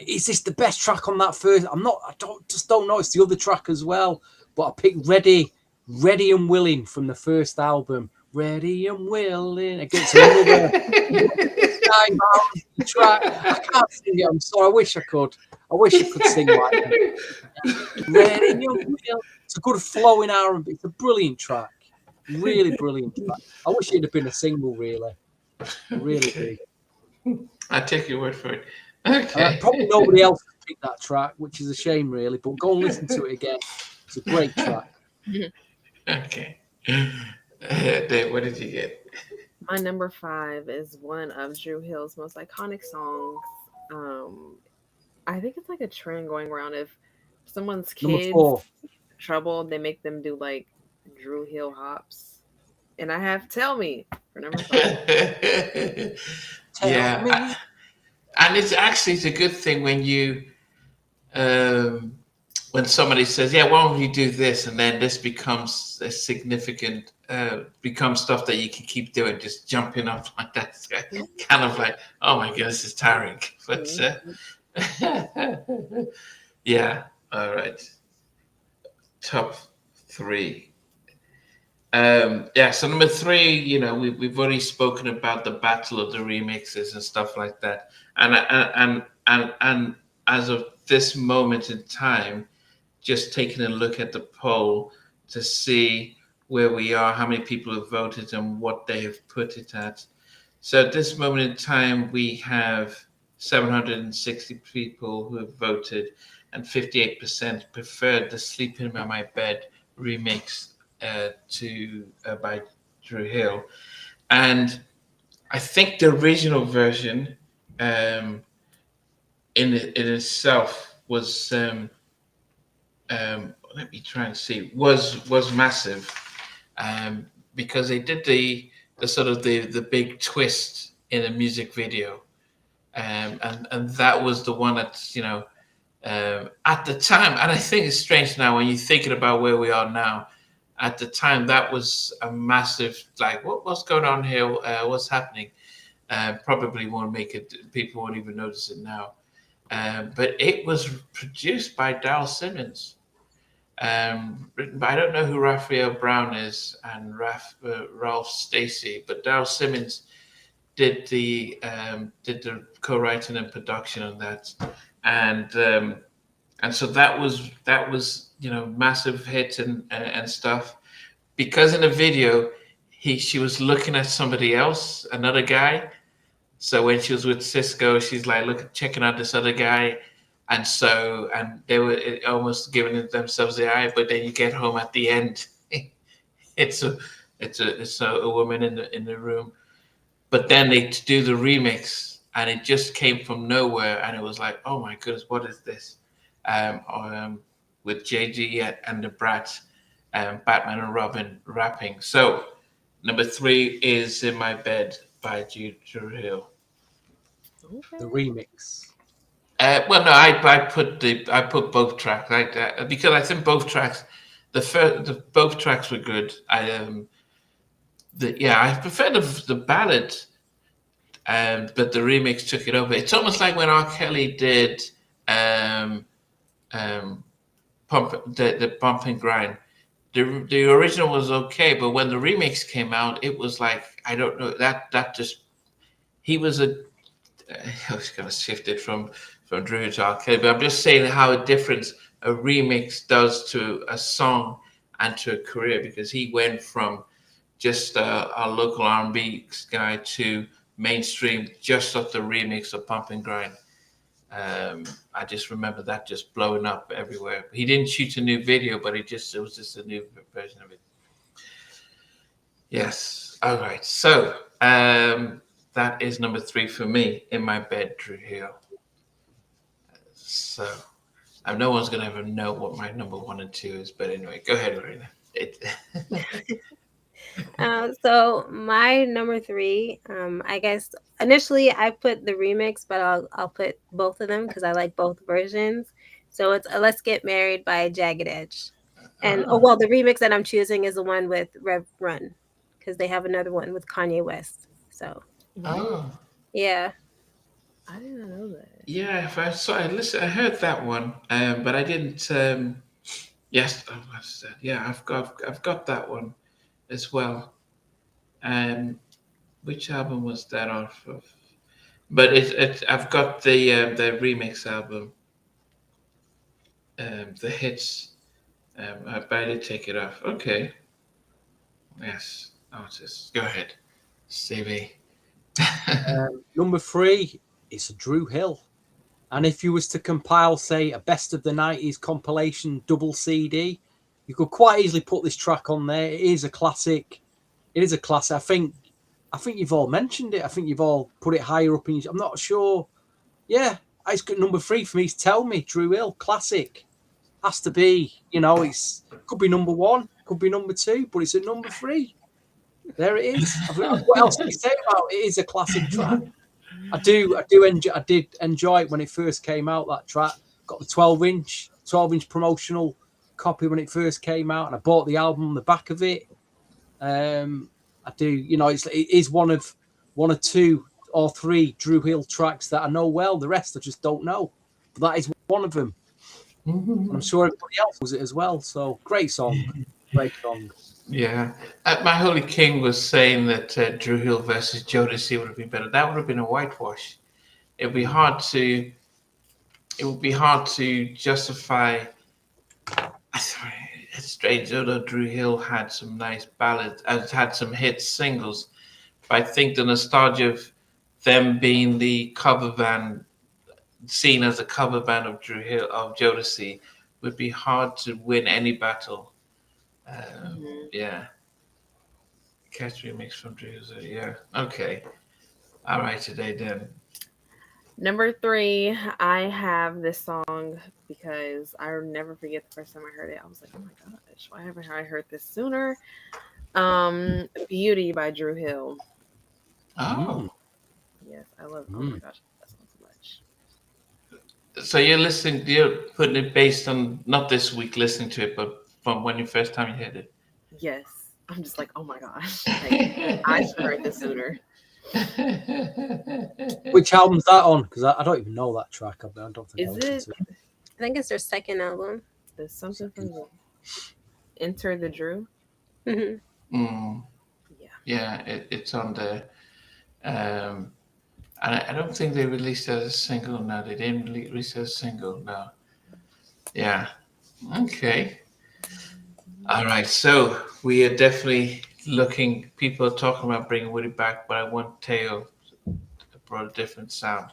Is this the best track on that first? I don't know. It's the other track as well. But I picked Ready and Willing from the first album. Ready and Willing against another track. I can't sing it. I'm sorry. I wish I could. I wish I could sing like that. Ready and Willing. It's a good flowing R&B. It's a brilliant track. Really brilliant track. I wish it'd have been a single, really. Really do. I take your word for it. Okay. Probably nobody else picked that track, which is a shame, really. But go and listen to it again. It's a great track. Okay. Dave, what did you get? My number 5 is one of Drew Hill's most iconic songs. I think it's like a trend going around. If someone's kids trouble, they make them do like Drew Hill hops. And I have Tell Me for number 5. Tell me. And it's a good thing when you when somebody says, yeah, why don't you do this? And then this becomes a significant, becomes stuff that you can keep doing, just jumping up like that. Kind of like, oh my goodness, it's tiring. But yeah, all right. Top 3. So number 3, we've already spoken about the battle of the remixes and stuff like that. And as of this moment in time, just taking a look at the poll to see where we are, how many people have voted and what they have put it at. So at this moment in time, we have 760 people who have voted, and 58% preferred the Sleeping in My Bed remix to by Drew Hill, and I think the original version um, in itself was let me try and see was massive, um, because they did the sort of the big twist in a music video, and that was the one that at the time, and I think it's strange now when you're thinking about where we are now. At the time, that was a massive, like, what's going on here? What's happening? Probably won't make it. People won't even notice it now. But it was produced by Dal Simmons. Written by, I don't know who Raphael Brown is and Ralph Stacey, but Dal Simmons did the co-writing and production on that, and so that was massive hit and stuff, because in the video she was looking at somebody else, another guy. So when she was with Cisco, she's like checking out this other guy, and they were almost giving themselves the eye. But then you get home at the end, it's a woman in the room. But then they do the remix, and it just came from nowhere, and it was like, oh my goodness, what is this? With JG and the Brat, Batman and Robin rapping. So number 3 is "In My Bed" by Drew Hill. The remix. Well, no, I put both tracks because I think both tracks, both tracks were good. I prefer the ballad, but the remix took it over. It's almost like when R. Kelly did pump the bump and grind. The original was okay, but when the remix came out, it was like, I don't know, that just, he was I was kind of shifted from Drew to R. Kelly, but I'm just saying how a difference a remix does to a song and to a career, because he went from just a local R&B guy to mainstream just off the remix of Pump and Grind. I just remember that just blowing up everywhere. He didn't shoot a new video, but it was just a new version of it. Yes. All right. So that is number 3 for me, "In My Bed," Drew Hill. So no one's going to ever know what my number 1 and 2 is, but anyway, go ahead, Lorena. So my number 3, I guess initially I put the remix, but I'll put both of them because I like both versions. So it's "Let's Get Married" by Jagged Edge, and the remix that I'm choosing is the one with Rev Run, because they have another one with Kanye West. So yeah, I didn't know that. Yeah, if I heard that one, but I didn't. Yes, I've got that one as well. Which album was that off of? But I've got the remix album, the hits. I did take it off. Okay. Yes. Oh, just go ahead, CV. Number 3 is a Drew Hill. And if you was to compile, say, a best of the 90s compilation double CD, you could quite easily put this track on there. It is a classic. It is a classic. I think you've all mentioned it. I think you've all put it higher up I'm not sure. Yeah, it's got number 3 for me. Tell Me, Drew Hill, classic. Has to be, it's could be number 1, could be number 2, but it's at number 3. There it is. What else can you say about it? It is a classic track. I did enjoy it when it first came out, that track. Got the 12-inch promotional copy when it first came out, and I bought the album on the back of it. I do, it is one or 2 or 3 Drew Hill tracks that I know well. The rest I just don't know. But that is one of them. And I'm sure everybody else was it as well. So great song. Great song. Yeah. My Holy King was saying that Drew Hill versus Jodeci would have been better. That would have been a whitewash. It would be hard to justify. It's strange, although Drew Hill had some nice ballads, had some hit singles. But I think the nostalgia of them being the cover band, seen as a cover band of Drew Hill, of Jodeci, would be hard to win any battle. Yeah. Catch remix from Drew. Yeah. Okay. All right. Today then. Number three, I have this song because I'll never forget the first time I heard it. I was like, oh my gosh, why haven't I heard this sooner? Beauty by Drew Hill. Oh. Yes, I love. Oh my gosh, that song so much. So you're listening. You're putting it based on not this week listening to it, but from when you first time you heard it. Yes, I'm just like, oh my gosh, like I should have heard this sooner. Which album's that on? Because I don't even know that track. I don't think I Is listened it? to it. I think it's their second album. There's something from the Enter the Drew. Mm, Yeah. yeah, it's on there. And I don't think they released it as a single. No, they didn't release it as a single. No. Yeah. Okay. All right. So we are definitely looking. People are talking about bringing Woody back, but I want Teo brought a different sound.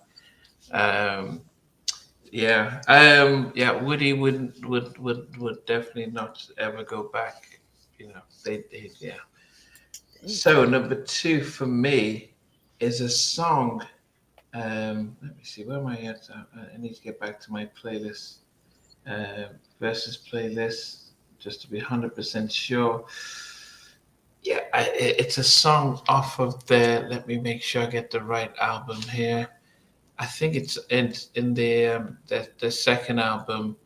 Um, yeah. Yeah. Woody would definitely not ever go back. You know. Yeah. So number two for me is a song. Let me see, where am I at? I need to get back to my playlist, versus playlist, just to be 100% sure. Yeah, it's a song off of the. Let me make sure I get the right album here. I think it's in the second album,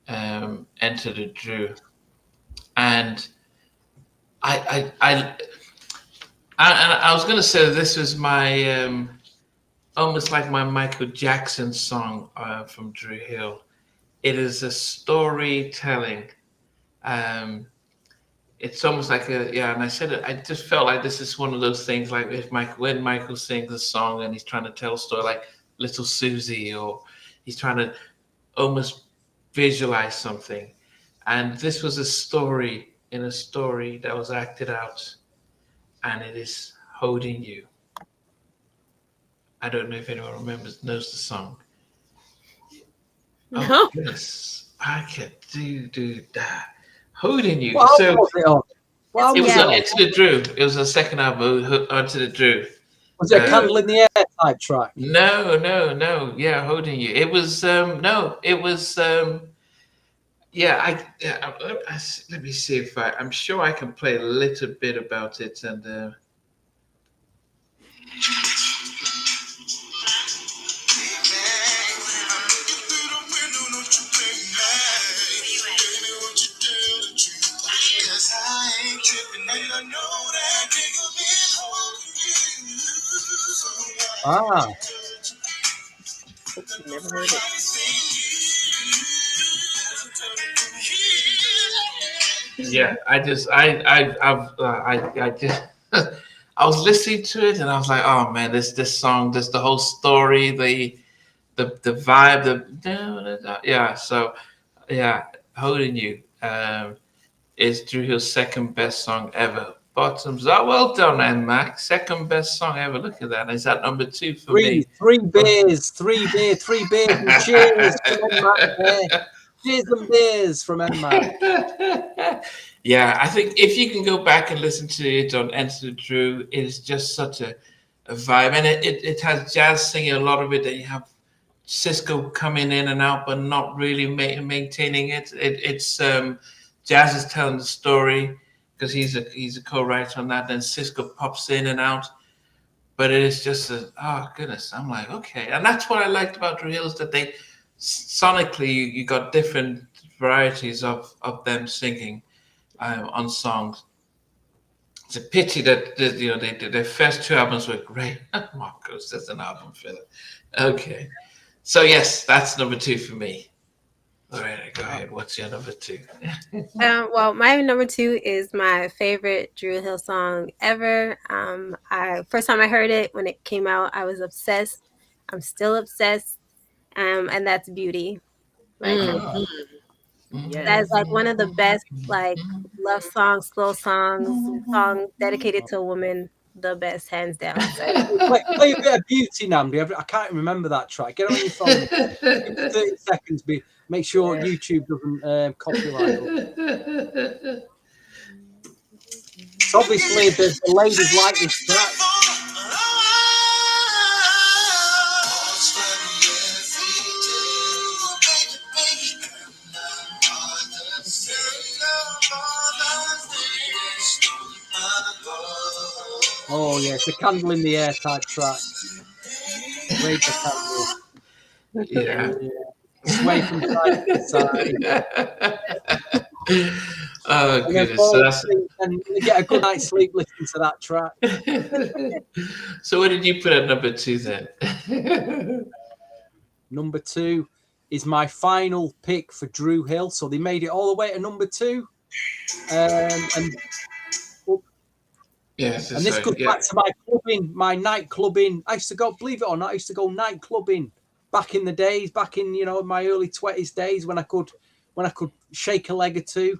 Enter the Drew, and I I was gonna say this was my almost like my Michael Jackson song from Drew Hill. It is a storytelling. Um, it's almost like a yeah, and I said it. I just felt like this is one of those things like if when Michael sings a song and he's trying to tell a story like Little Susie, or he's trying to almost visualize something. And this was a story in a story that was acted out, and it is holding you. I don't know if anyone knows the song. No. Oh goodness, I could do that. Holding you. What So album was it on? What album it was Yeah. on Into the Drew. It was the second album, Onto the Drew. Was it a Candle in the Air type track? No. Yeah, holding you. It was no. It was yeah. Let me see if I'm sure I can play a little bit about it and. Ah, Never heard it. Yeah, I just I was listening to it and I was like, oh man, this song, this the whole story, the vibe, yeah. So yeah, holding you is Drew Hill's second best song ever. Bottoms up, well done, and Max. Second best song ever. Look at that. Is that number two for me? three beers, and cheers from Matt. Cheers and beers from Matt. Yeah, I think if you can go back and listen to it on Enter the Drew, it is just such a vibe. And it has jazz singing a lot of it, that you have Cisco coming in and out, but not really maintaining it. It's Jazz is telling the story because he's a co-writer on that. Then Cisco pops in and out, but it is just oh goodness. I'm like, okay, and that's what I liked about Drew Hill, is that they sonically you got different varieties of them singing on songs. It's a pity that their first two albums were great. Marcos, that's an album filler. Okay, so yes, that's number two for me. All right, go ahead. What's your number two? Well, my number two is my favorite Drew Hill song ever. First time I heard it when it came out, I was obsessed. I'm still obsessed. And that's Beauty. Like that's like one of the best like love songs, slow songs, song dedicated to a woman. The best, hands down. Play a bit of Beauty, Namdi. I can't remember that track. Get it on your phone. 30 seconds. Make sure YouTube doesn't copyright. It's obviously the ladies like this track. Oh yeah, it's a candle in the air type track. Wave the candle. Yeah. Sway from side to side. Oh And then goodness. So fall that's asleep and get a good night's sleep listening to that track. so what did you put at number 2 then? Number 2 is my final pick for Drew Hill. So they made it all the way to number 2. And Yes, and this goes back to my clubbing, my night clubbing. I used to go, believe it or not, I used to go night clubbing back in the days, back in my early 20s days when I could shake a leg or two.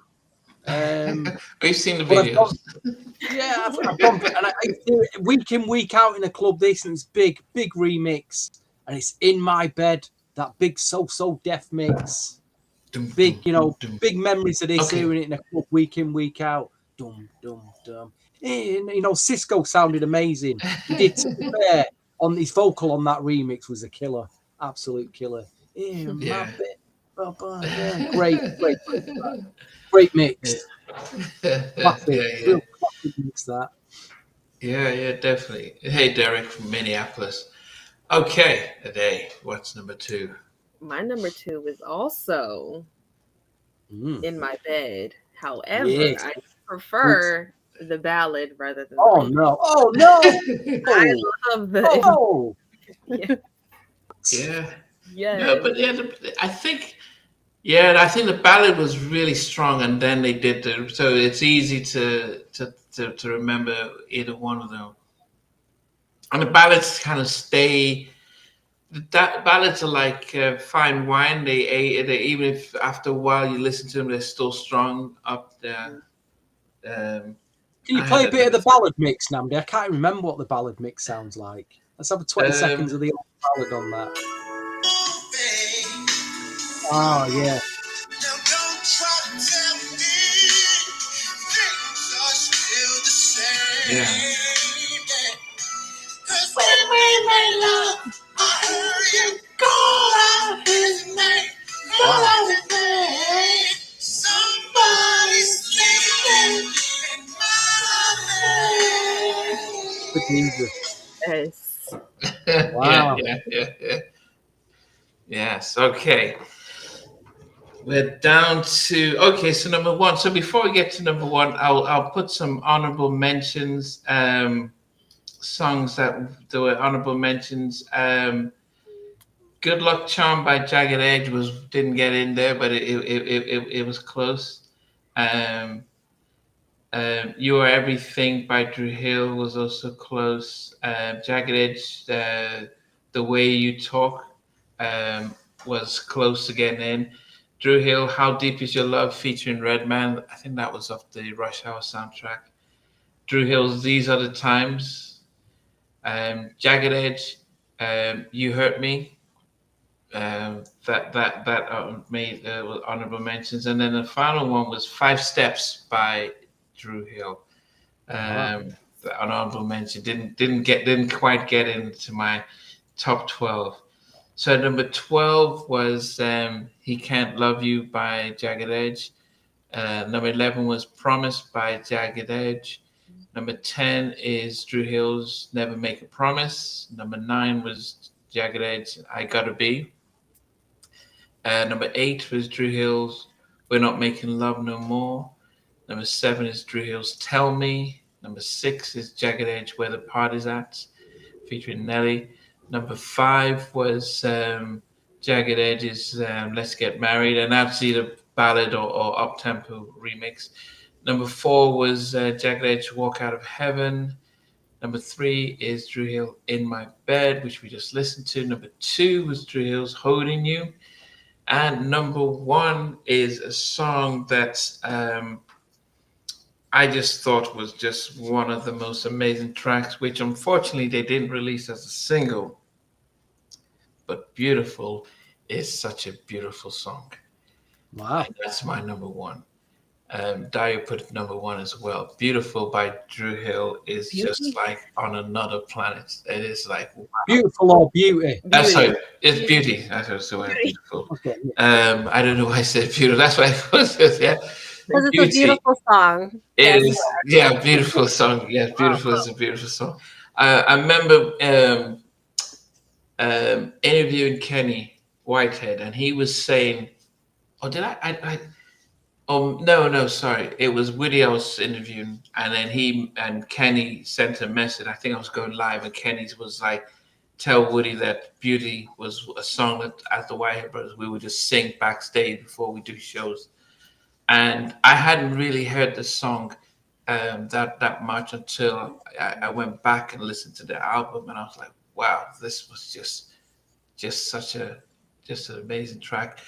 We've seen the videos. I've gone, and I do it week in, week out in a club. This and it's big remix, and it's In My Bed. That big So Deaf mix. Big, big memories of this hearing it in a club week in, week out. Dum dum dum. And, Cisco sounded amazing. He did, to be fair, on his vocal on that remix was a killer, absolute killer. In my bed. Yeah, great mix. Classic, real classic mix that. Yeah, definitely. Hey, Derek from Minneapolis. Okay, Ade, what's number 2? My number 2 is also In My Bed. However, Yes. I prefer the ballad rather than the Oh remix. no! Oh no! I love the Yeah. Yeah. No, but I think the ballad was really strong, and then they did so it's easy to remember either one of them. And the ballads kind of stay. That ballads are like fine wine. They even if after a while you listen to them, they're still strong up there. Can you play a bit of the ballad mix, Namdi? I can't remember what the ballad mix sounds like. Let's have 20 seconds of the old ballad on that. Oh yeah. Now don't try to tell me things are still the same. Yeah. Cause when we made love, I heard you call out his name. Call out his name. Somebody's sleeping in my bed. Yes. Wow. Yeah. Yes. Okay. We're down to so number 1. So before we get to number 1, I'll put some honorable mentions. Songs that there were honorable mentions. Good Luck Charm by Jagged Edge didn't get in there, but it was close. You Are Everything by Drew Hill was also close. Jagged Edge, The Way You Talk, was close to getting in. Drew Hill, How Deep Is Your Love featuring Redman. I think that was off the Rush Hour soundtrack. Drew Hill's These Are the Times. Jagged Edge, You Hurt Me. That made honorable mentions, and then the final one was 5 Steps by Drew Hill. The honorable mention didn't quite get into my top 12. So number 12 was He Can't Love You by Jagged Edge. Number 11 was Promise by Jagged Edge. Number 10 is Drew Hill's Never Make a Promise. Number 9 was Jagged Edge, I Gotta Be. Number 8 was Drew Hill's We're Not Making Love No More. Number 7 is Drew Hill's Tell Me. Number 6 is Jagged Edge, Where the Party's At, featuring Nelly. Number 5 was Jagged Edge's Let's Get Married, and that's either ballad or up-tempo remix. Number 4 was Jagged Edge, Walk Out of Heaven. Number 3 is Drew Hill, In My Bed, which we just listened to. Number 2 was Drew Hill's Holding You. And number 1 is a song that I just thought was just one of the most amazing tracks, which unfortunately they didn't release as a single. But Beautiful is such a beautiful song. Wow. And that's my number 1. Dio put it #1 as well. Beautiful by Drew Hill is just Beauty? like on another planet. It is like, wow. Beautiful or beauty? Sorry, it's beauty. That's the word, beautiful. Okay. I don't know why I said beautiful. That's why I was just, yeah. Because it's a Beauty. beautiful song. It That's is, yeah, beautiful song. Yeah, beautiful is a beautiful song. I remember interviewing Kenny Whitehead, and he was saying, "Oh, did I oh no, sorry. It was Woody I was interviewing, and then he and Kenny sent a message. I think I was going live, and Kenny was like, tell Woody that Beauty was a song that at the Whitehead Brothers we would just sing backstage before we do shows." And I hadn't really heard the song that much until I went back and listened to the album, and I was like, wow, this was just such a just an amazing track.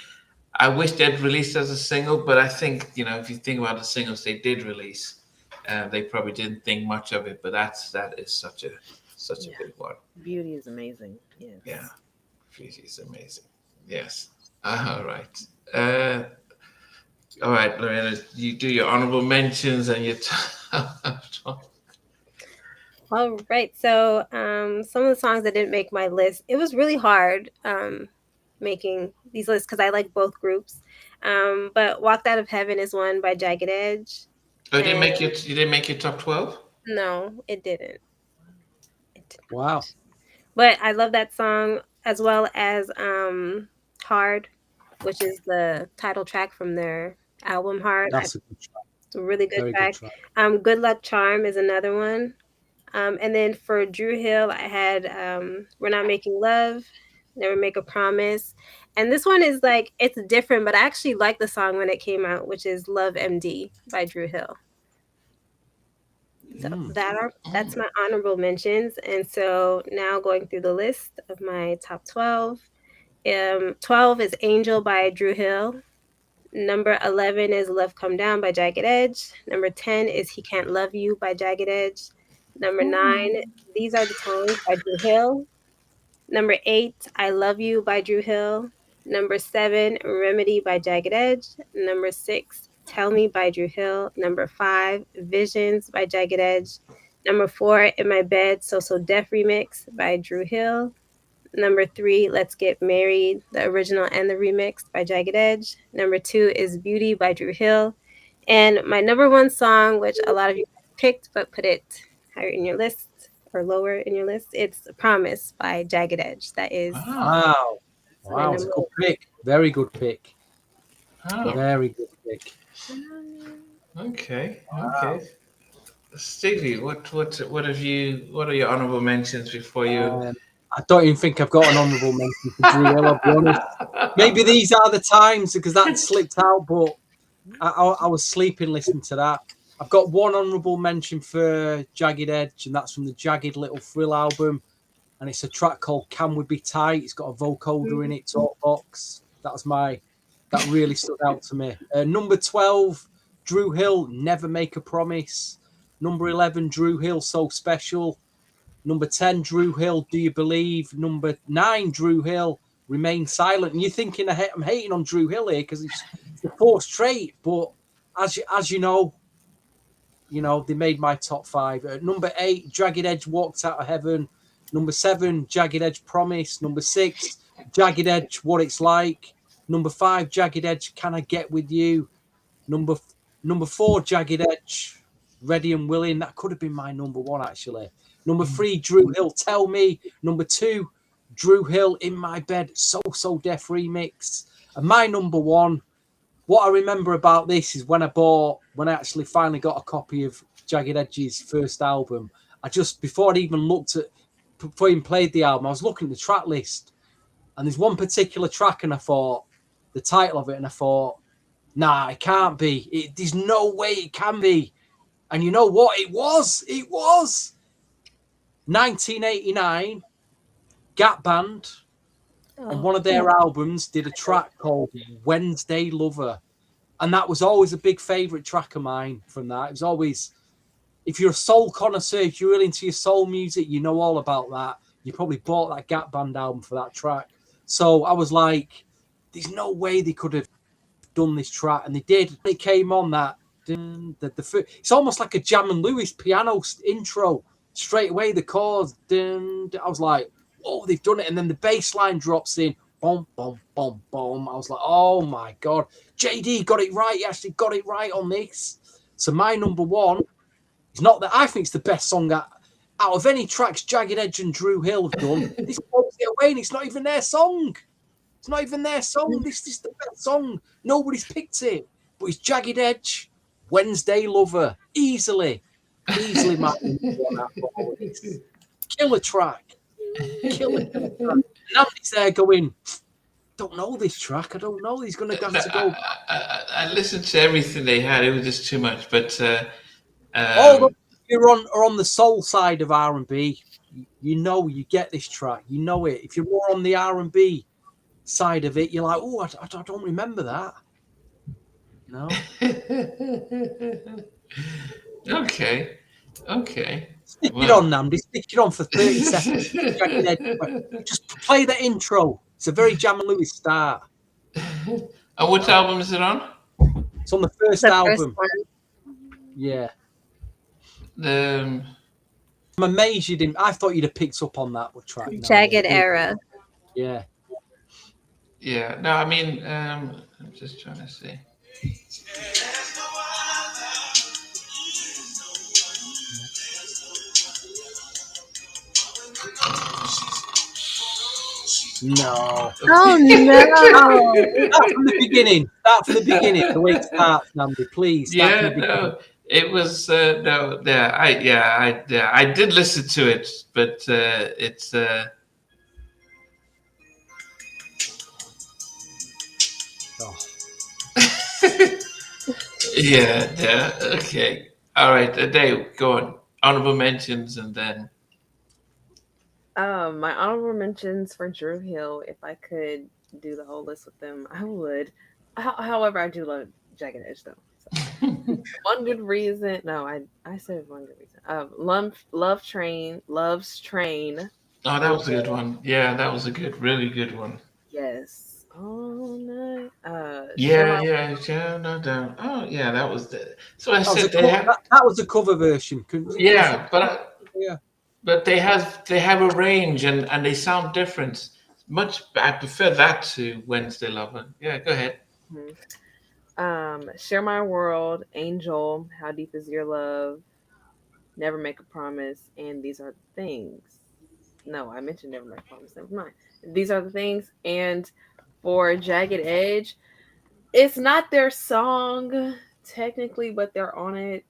I wish they'd released as a single, but I think, if you think about the singles they did release, they probably didn't think much of it. But that is such a Yeah. big one. Beauty is amazing. Yes. Yeah, Beauty is amazing. Yes. All right. Uh, all right, Lorena, you do your honorable mentions and your all right. So some of the songs that didn't make my list, it was really hard making these lists because I like both groups. But Walked Out of Heaven is one by Jagged Edge. Oh, you didn't make your top 12? No, it didn't. It did not. Wow. But I love that song as well as Hard, which is the title track from their album Hard. That's a good track. It's a really good Very track. good track. Good Luck Charm is another one. And then for Drew Hill, I had We're Not Making Love, Never Make a Promise. And this one is like, it's different, but I actually liked the song when it came out, which is Love MD by Drew Hill. So that's my honorable mentions. And so now going through the list of my top 12. 12 is Angel by Drew Hill. Number 11 is Love Come Down by Jagged Edge. Number 10 is He Can't Love You by Jagged Edge. Number 9, These Are the Times by Drew Hill. Number 8, I Love You by Drew Hill. Number 7, Remedy by Jagged Edge. Number 6, Tell Me by Drew Hill. Number 5, Visions by Jagged Edge. Number 4, In My Bed, So Def Remix by Drew Hill. Number 3, Let's Get Married, the original and the remix by Jagged Edge. Number 2 is Beauty by Drew Hill. And my number 1 song, which a lot of you picked but put it higher in your list or lower in your list, it's Promise by Jagged Edge. That is Wow. Wow, it's a good pick. Very good pick. Oh, Very good pick. okay. Stevie, what are your honorable mentions before you? I don't even think I've got an honourable mention for Drew Hill, I'll be honest. Maybe these are the times because that slipped out, but I was sleeping listening to that. I've got one honourable mention for Jagged Edge, and that's from the Jagged Little Thrill album. And it's a track called Can We Be Tight? It's got a vocoder in it, talkbox. That really stood out to me. Number 12, Drew Hill, Never Make a Promise. Number 11, Drew Hill, So Special. Number 10, Drew Hill, Do You Believe? Number 9, Drew Hill, Remain Silent. And you're thinking I'm hating on Drew Hill here because it's the 4th straight. But as you know, they made my top 5. Number 8, Jagged Edge, Walked Out of Heaven. Number 7, Jagged Edge, Promise. Number 6, Jagged Edge, What It's Like. Number 5, Jagged Edge, Can I Get With You? Number 4, Jagged Edge, Ready and Willing. That could have been my number 1, actually. Number 3, Drew Hill, Tell Me. Number 2, Drew Hill, In My Bed, So Def remix. And my number 1, what I remember about this is when I actually finally got a copy of Jagged Edge's first album, before I'd even before I even played the album, I was looking at the track list, and there's one particular track, and I thought, the title of it, and I thought, nah, it can't be. There's no way it can be. And you know what? It was. 1989, Gap Band, on one of their albums, did a track called Wednesday Lover. And that was always a big favourite track of mine from that. It was always, if you're a soul connoisseur, if you're really into your soul music, you know all about that. You probably bought that Gap Band album for that track. So I was like, there's no way they could have done this track. And they did. It came on that It's almost like a Jam and Lewis piano intro. Straight away, the chords. I was like, "Whoa, they've done it!" And then the bass line drops in. Boom, boom, boom, boom. I was like, "Oh my god, JD got it right. He actually got it right on this." So my number one is not that I think it's the best song out of any tracks Jagged Edge and Drew Hill have done. This blows it away, and it's not even their song. It's not even their song. This is the best song. Nobody's picked it, but it's Jagged Edge. Wednesday Lover, easily my killer track. Andy's there going, don't know this track. I don't know. He's going to have to go. I listened to everything they had. It was just too much. But you're on the soul side of R&B. You know, you get this track. You know it. If you're more on the R&B side of it, you're like, oh, I don't remember that. No. Okay. Stick it on, Namdi. Stick it on for 30 seconds. Just play the intro. It's a very Jam and Lewis start. And what album is it on? It's on the first album. Yeah. I'm amazed you didn't. I thought you'd have picked up on that track. Jagged Era. Yeah. Yeah. No, I mean, I'm just trying to see. No. Oh no! Start from the beginning. The way it starts, Namdi, please. Yeah, no. It was no. Yeah, I did listen to it, but it's. Yeah. Okay. All right. Dave, go on. Honorable mentions, and then. My honorable mentions for Drew Hill. If I could do the whole list with them, I would. However, I do love Jagged Edge though. So. One good reason. No, I said one good reason. Love's Train. Oh, that was a good one. Yeah, that was a really good one. Yes. All night. No doubt. Oh, yeah, that was the. So I said that was a cover version. Yeah, but they have a range and they sound different. I prefer that to Wednesday Lover. Yeah, go ahead. Mm-hmm. Share My World, Angel, How Deep Is Your Love, Never Make a Promise, and These Are the Things. No, I mentioned Never Make a Promise. Never mind. These Are the Things. And for Jagged Edge, it's not their song technically, but they're on it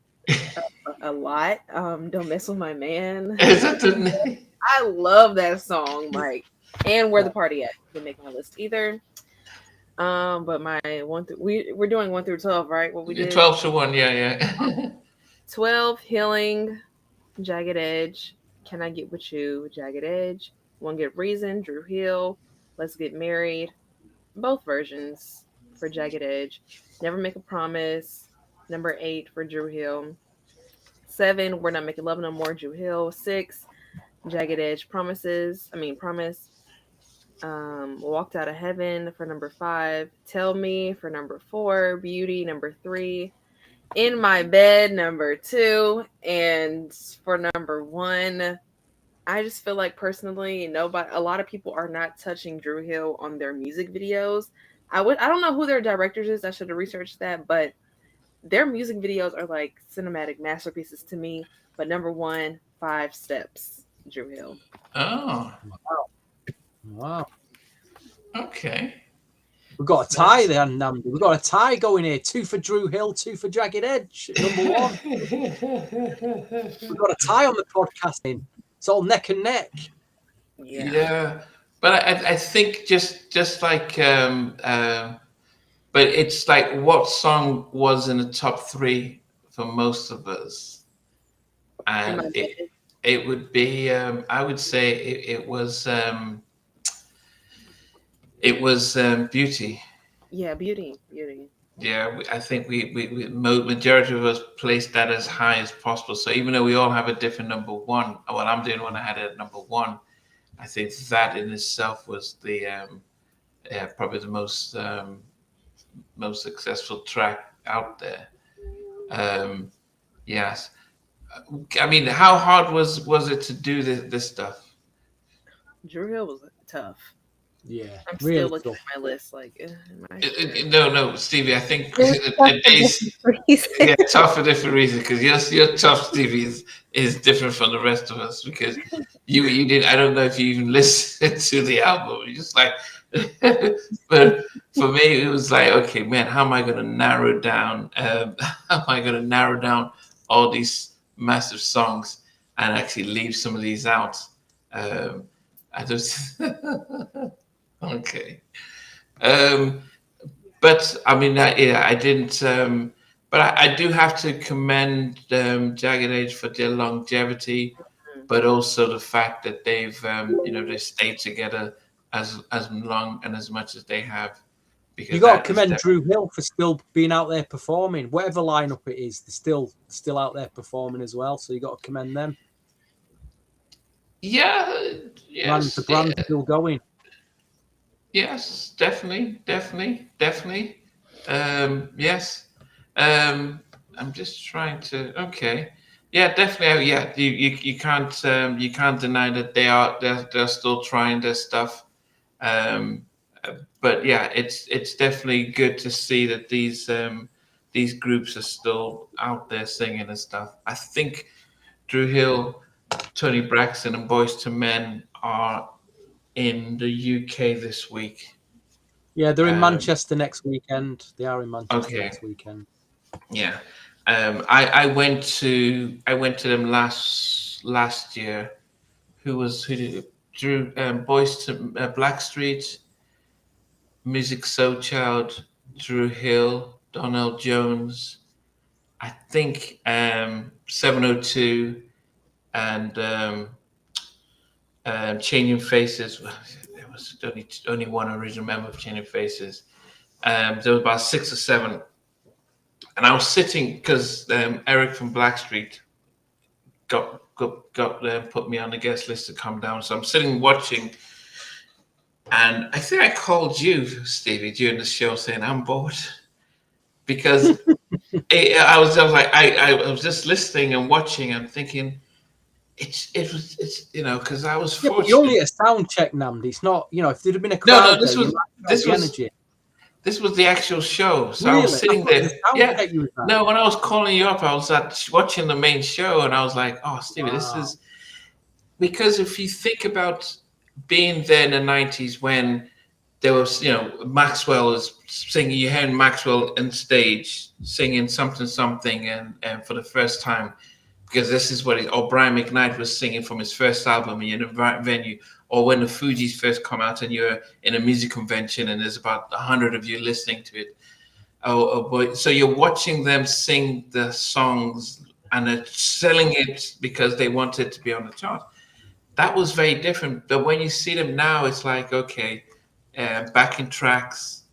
a lot. Don't Mess With My Man. Is that the name? I love that song, like, and Where the Party At. Didn't make my list either. But my we're doing 1 through 12, right? What we did 12 to 1, yeah. 12 Healing, Jagged Edge, Can I Get With You, Jagged Edge, One Good Reason, Drew Hill, Let's Get Married, both versions for Jagged Edge, Never Make a Promise, number 8 for Drew Hill, 7 We're Not Making Love No More, Drew Hill, 6 Jagged Edge, Promise. Walked Out of Heaven for number 5, Tell Me for number 4, Beauty number 3, In My Bed number 2, and for number 1, I just feel like personally a lot of people are not touching Drew Hill on their music videos. I don't know who their directors is. I should have researched that, but their music videos are like cinematic masterpieces to me. But number 1, 5 Steps, Drew Hill. Oh. Wow. Okay. We've got a tie there, Namdi. We've got a tie going here. 2 for Drew Hill, 2 for Jagged Edge. Number 1. We've got a tie on the podcasting. It's all neck and neck. Yeah. But I think just like but it's like what song was in the top 3 for most of us, and it would be I would say it was Beauty. Yeah, Beauty. Yeah, I think we majority of us placed that as high as possible. So even though we all have a different number 1, well, I'm doing one I had at number 1. I think that in itself was the probably the most successful track out there. Um, yes. I mean, how hard was it to do this stuff? Drew Hill was tough. Yeah, I'm still really looking tough. at my list like, am I sure? No, no, Stevie. I think It was tough it for is. different reasons. Yeah, tough for different reasons because your tough Stevie is different from the rest of us because you did. I don't know if you even listened to the album. You just like, but for me it was like, okay, man, how am I going to narrow down? How am I going to narrow down all these massive songs and actually leave some of these out? I just okay. Um, but I mean, yeah, I didn't. But I do have to commend Jagged Edge for their longevity, Mm. but also the fact that they stayed together as long and as much as they have, You because got to that is commend Drew Hill for still being out there performing. Whatever lineup it is, they're still out there performing as well. So you got to commend them. yeah, The yes, brand's still going. yes, definitely. Yes. I'm just trying to. Okay. Yeah, definitely. Yeah, you can't deny that they're still trying their stuff. Um, but yeah, it's definitely good to see that these groups are still out there singing and stuff. I think Drew Hill, Tony Braxton, and Boys to Men are in the UK this week. Yeah, they're in Um, Manchester next weekend. They are in Manchester okay, next weekend. yeah. I went to them last year. Who did Drew Boys to Blackstreet, Music Soul Child, Drew Hill, Donnell Jones. I think 702 and Changing Faces. Well, there was only one original member of Changing Faces. There was about six or seven, and I was sitting because Eric from Blackstreet got put me on the guest list to come down. So I'm sitting watching, and I think I called you, Stevie, during the show, saying I'm bored because I was like I was just listening and watching and thinking it's because I was Yeah, but you're only fortunate. at a sound check, Namdi. It's not, if there'd have been a No, crowd there, you might feel this the was energy. this was the actual show. So I was Really? I sitting thought it was there. a sound Yeah. check you was at. No, when I was calling you up, I was watching the main show, and I was like, "Oh, Stevie, this Wow. is." Because if you think about being there in the 90s when there was, Maxwell was singing, you heard Maxwell on stage singing something, something, and for the first time, because this is or Brian McKnight was singing from his first album in a venue, or when the Fugees first come out and you're in a music convention and there's about 100 of you listening to it. Oh boy. So you're watching them sing the songs and they're selling it because they want it to be on the chart. That was very different. But when you see them now, it's like, okay, backing tracks,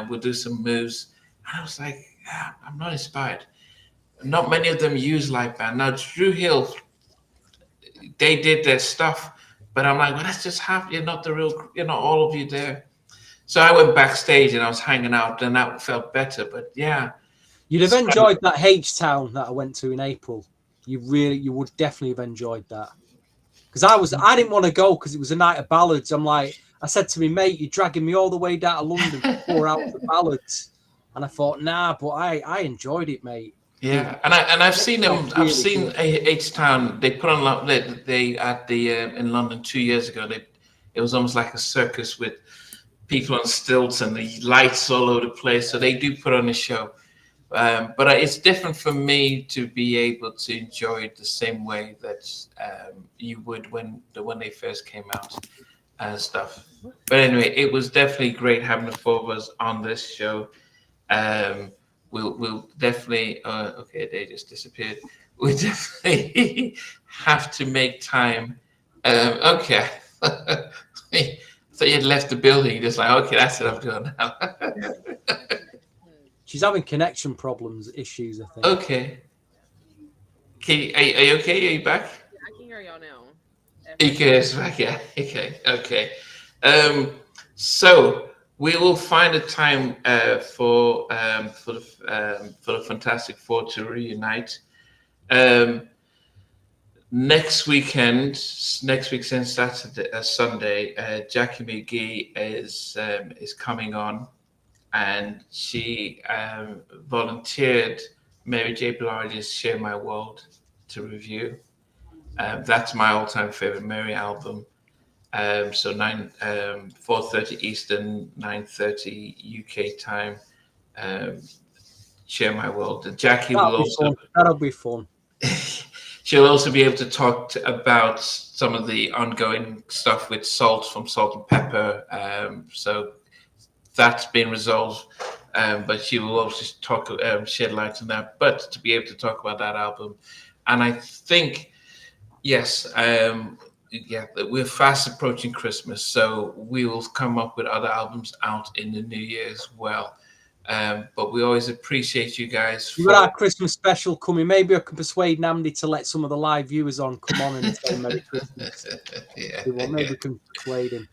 we'll do some moves. And I was like, I'm not inspired. Not many of them use live band. Now, Drew Hill, they did their stuff, but I'm like, well, let's just have, you're not the real, all of you there. So I went backstage and I was hanging out, and that felt better. But yeah, You'd have enjoyed that H Town that I went to in April. You would definitely have enjoyed that. Because I didn't want to go because it was a night of ballads. I said to me, mate, you're dragging me all the way down to London for 4 hours of ballads. And I thought, nah, but I enjoyed it, mate. Yeah, and I've seen them. Really I've seen good. H Town. They put on they at the in London 2 years ago. It was almost like a circus with people on stilts and the lights all over the place. So they do put on a show. But it's different for me to be able to enjoy it the same way that you would when they first came out and stuff. But anyway, it was definitely great having the four of us on this show. Um, we'll definitely. Okay, they just disappeared. We definitely have to make time. Okay. So you had left the building, just like, okay, that's it. I'm doing now. She's having connection issues, I think. Okay. Are you okay? Are you back? Yeah, I can hear y'all now. Okay, it's back. Yeah. Okay. Okay. So we will find a time for the Fantastic Four to reunite. Next weekend, Sunday, Jackie McGee is coming on, and she volunteered Mary J. Blige's "Share My World" to review. That's my all-time favorite Mary album. So 4:30 Eastern, 9:30 UK time. Share My World. And Jackie that'll be fun. She'll also be able to talk about some of the ongoing stuff with Salt from Salt and Pepper. So that's been resolved. But she will also talk, shed light on that. But to be able to talk about that album, and I think, yes, we're fast approaching Christmas, so we will come up with other albums out in the new year as well. But we always appreciate you guys. We've got our Christmas special coming. Maybe I can persuade Namdi to let some of the live viewers on come on and say Merry Christmas. Maybe we can persuade him.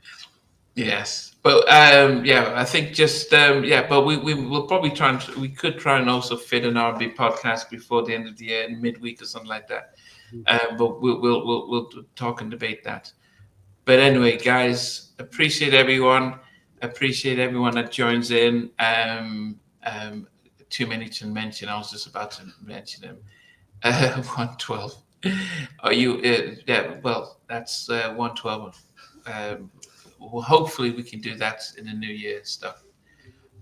Yes, but I think just but we will probably we could try and also fit an R&B podcast before the end of the year, midweek or something like that. But we'll talk and debate that. But anyway, guys, appreciate everyone. Appreciate everyone that joins in. Too many to mention. I was just about to mention them. 112. Are you? Well, that's 112. Well, hopefully we can do that in the new year stuff.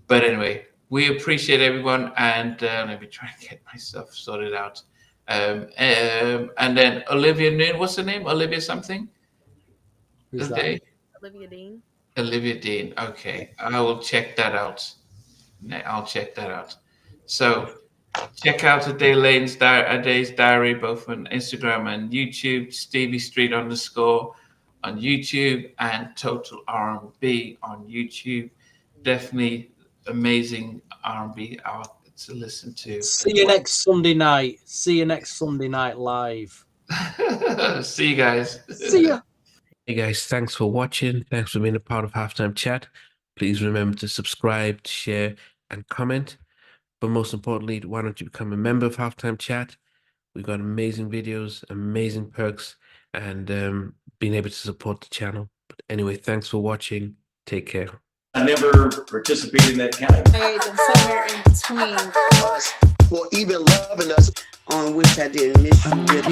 But anyway, we appreciate everyone, and let me try and get myself sorted out. And then Olivia Noon, what's her name? Olivia something? Who's that? Olivia Dean. Olivia Dean. Okay, I will check that out. So check out A Day's Diary, both on Instagram and YouTube. Stevie Street _ on YouTube, and Total R&B on YouTube. Definitely amazing R&B art to listen to. See you next Sunday night. See you next Sunday night live. See you guys. See ya. Hey guys, thanks for watching. Thanks for being a part of Halftime Chat. Please remember to subscribe, share, and comment. But most importantly, why don't you become a member of Halftime Chat? We've got amazing videos, amazing perks, and being able to support the channel. But anyway, thanks for watching. Take care. I never participated in that kind of. And somewhere in between us for even loving us, on which I didn't miss you with.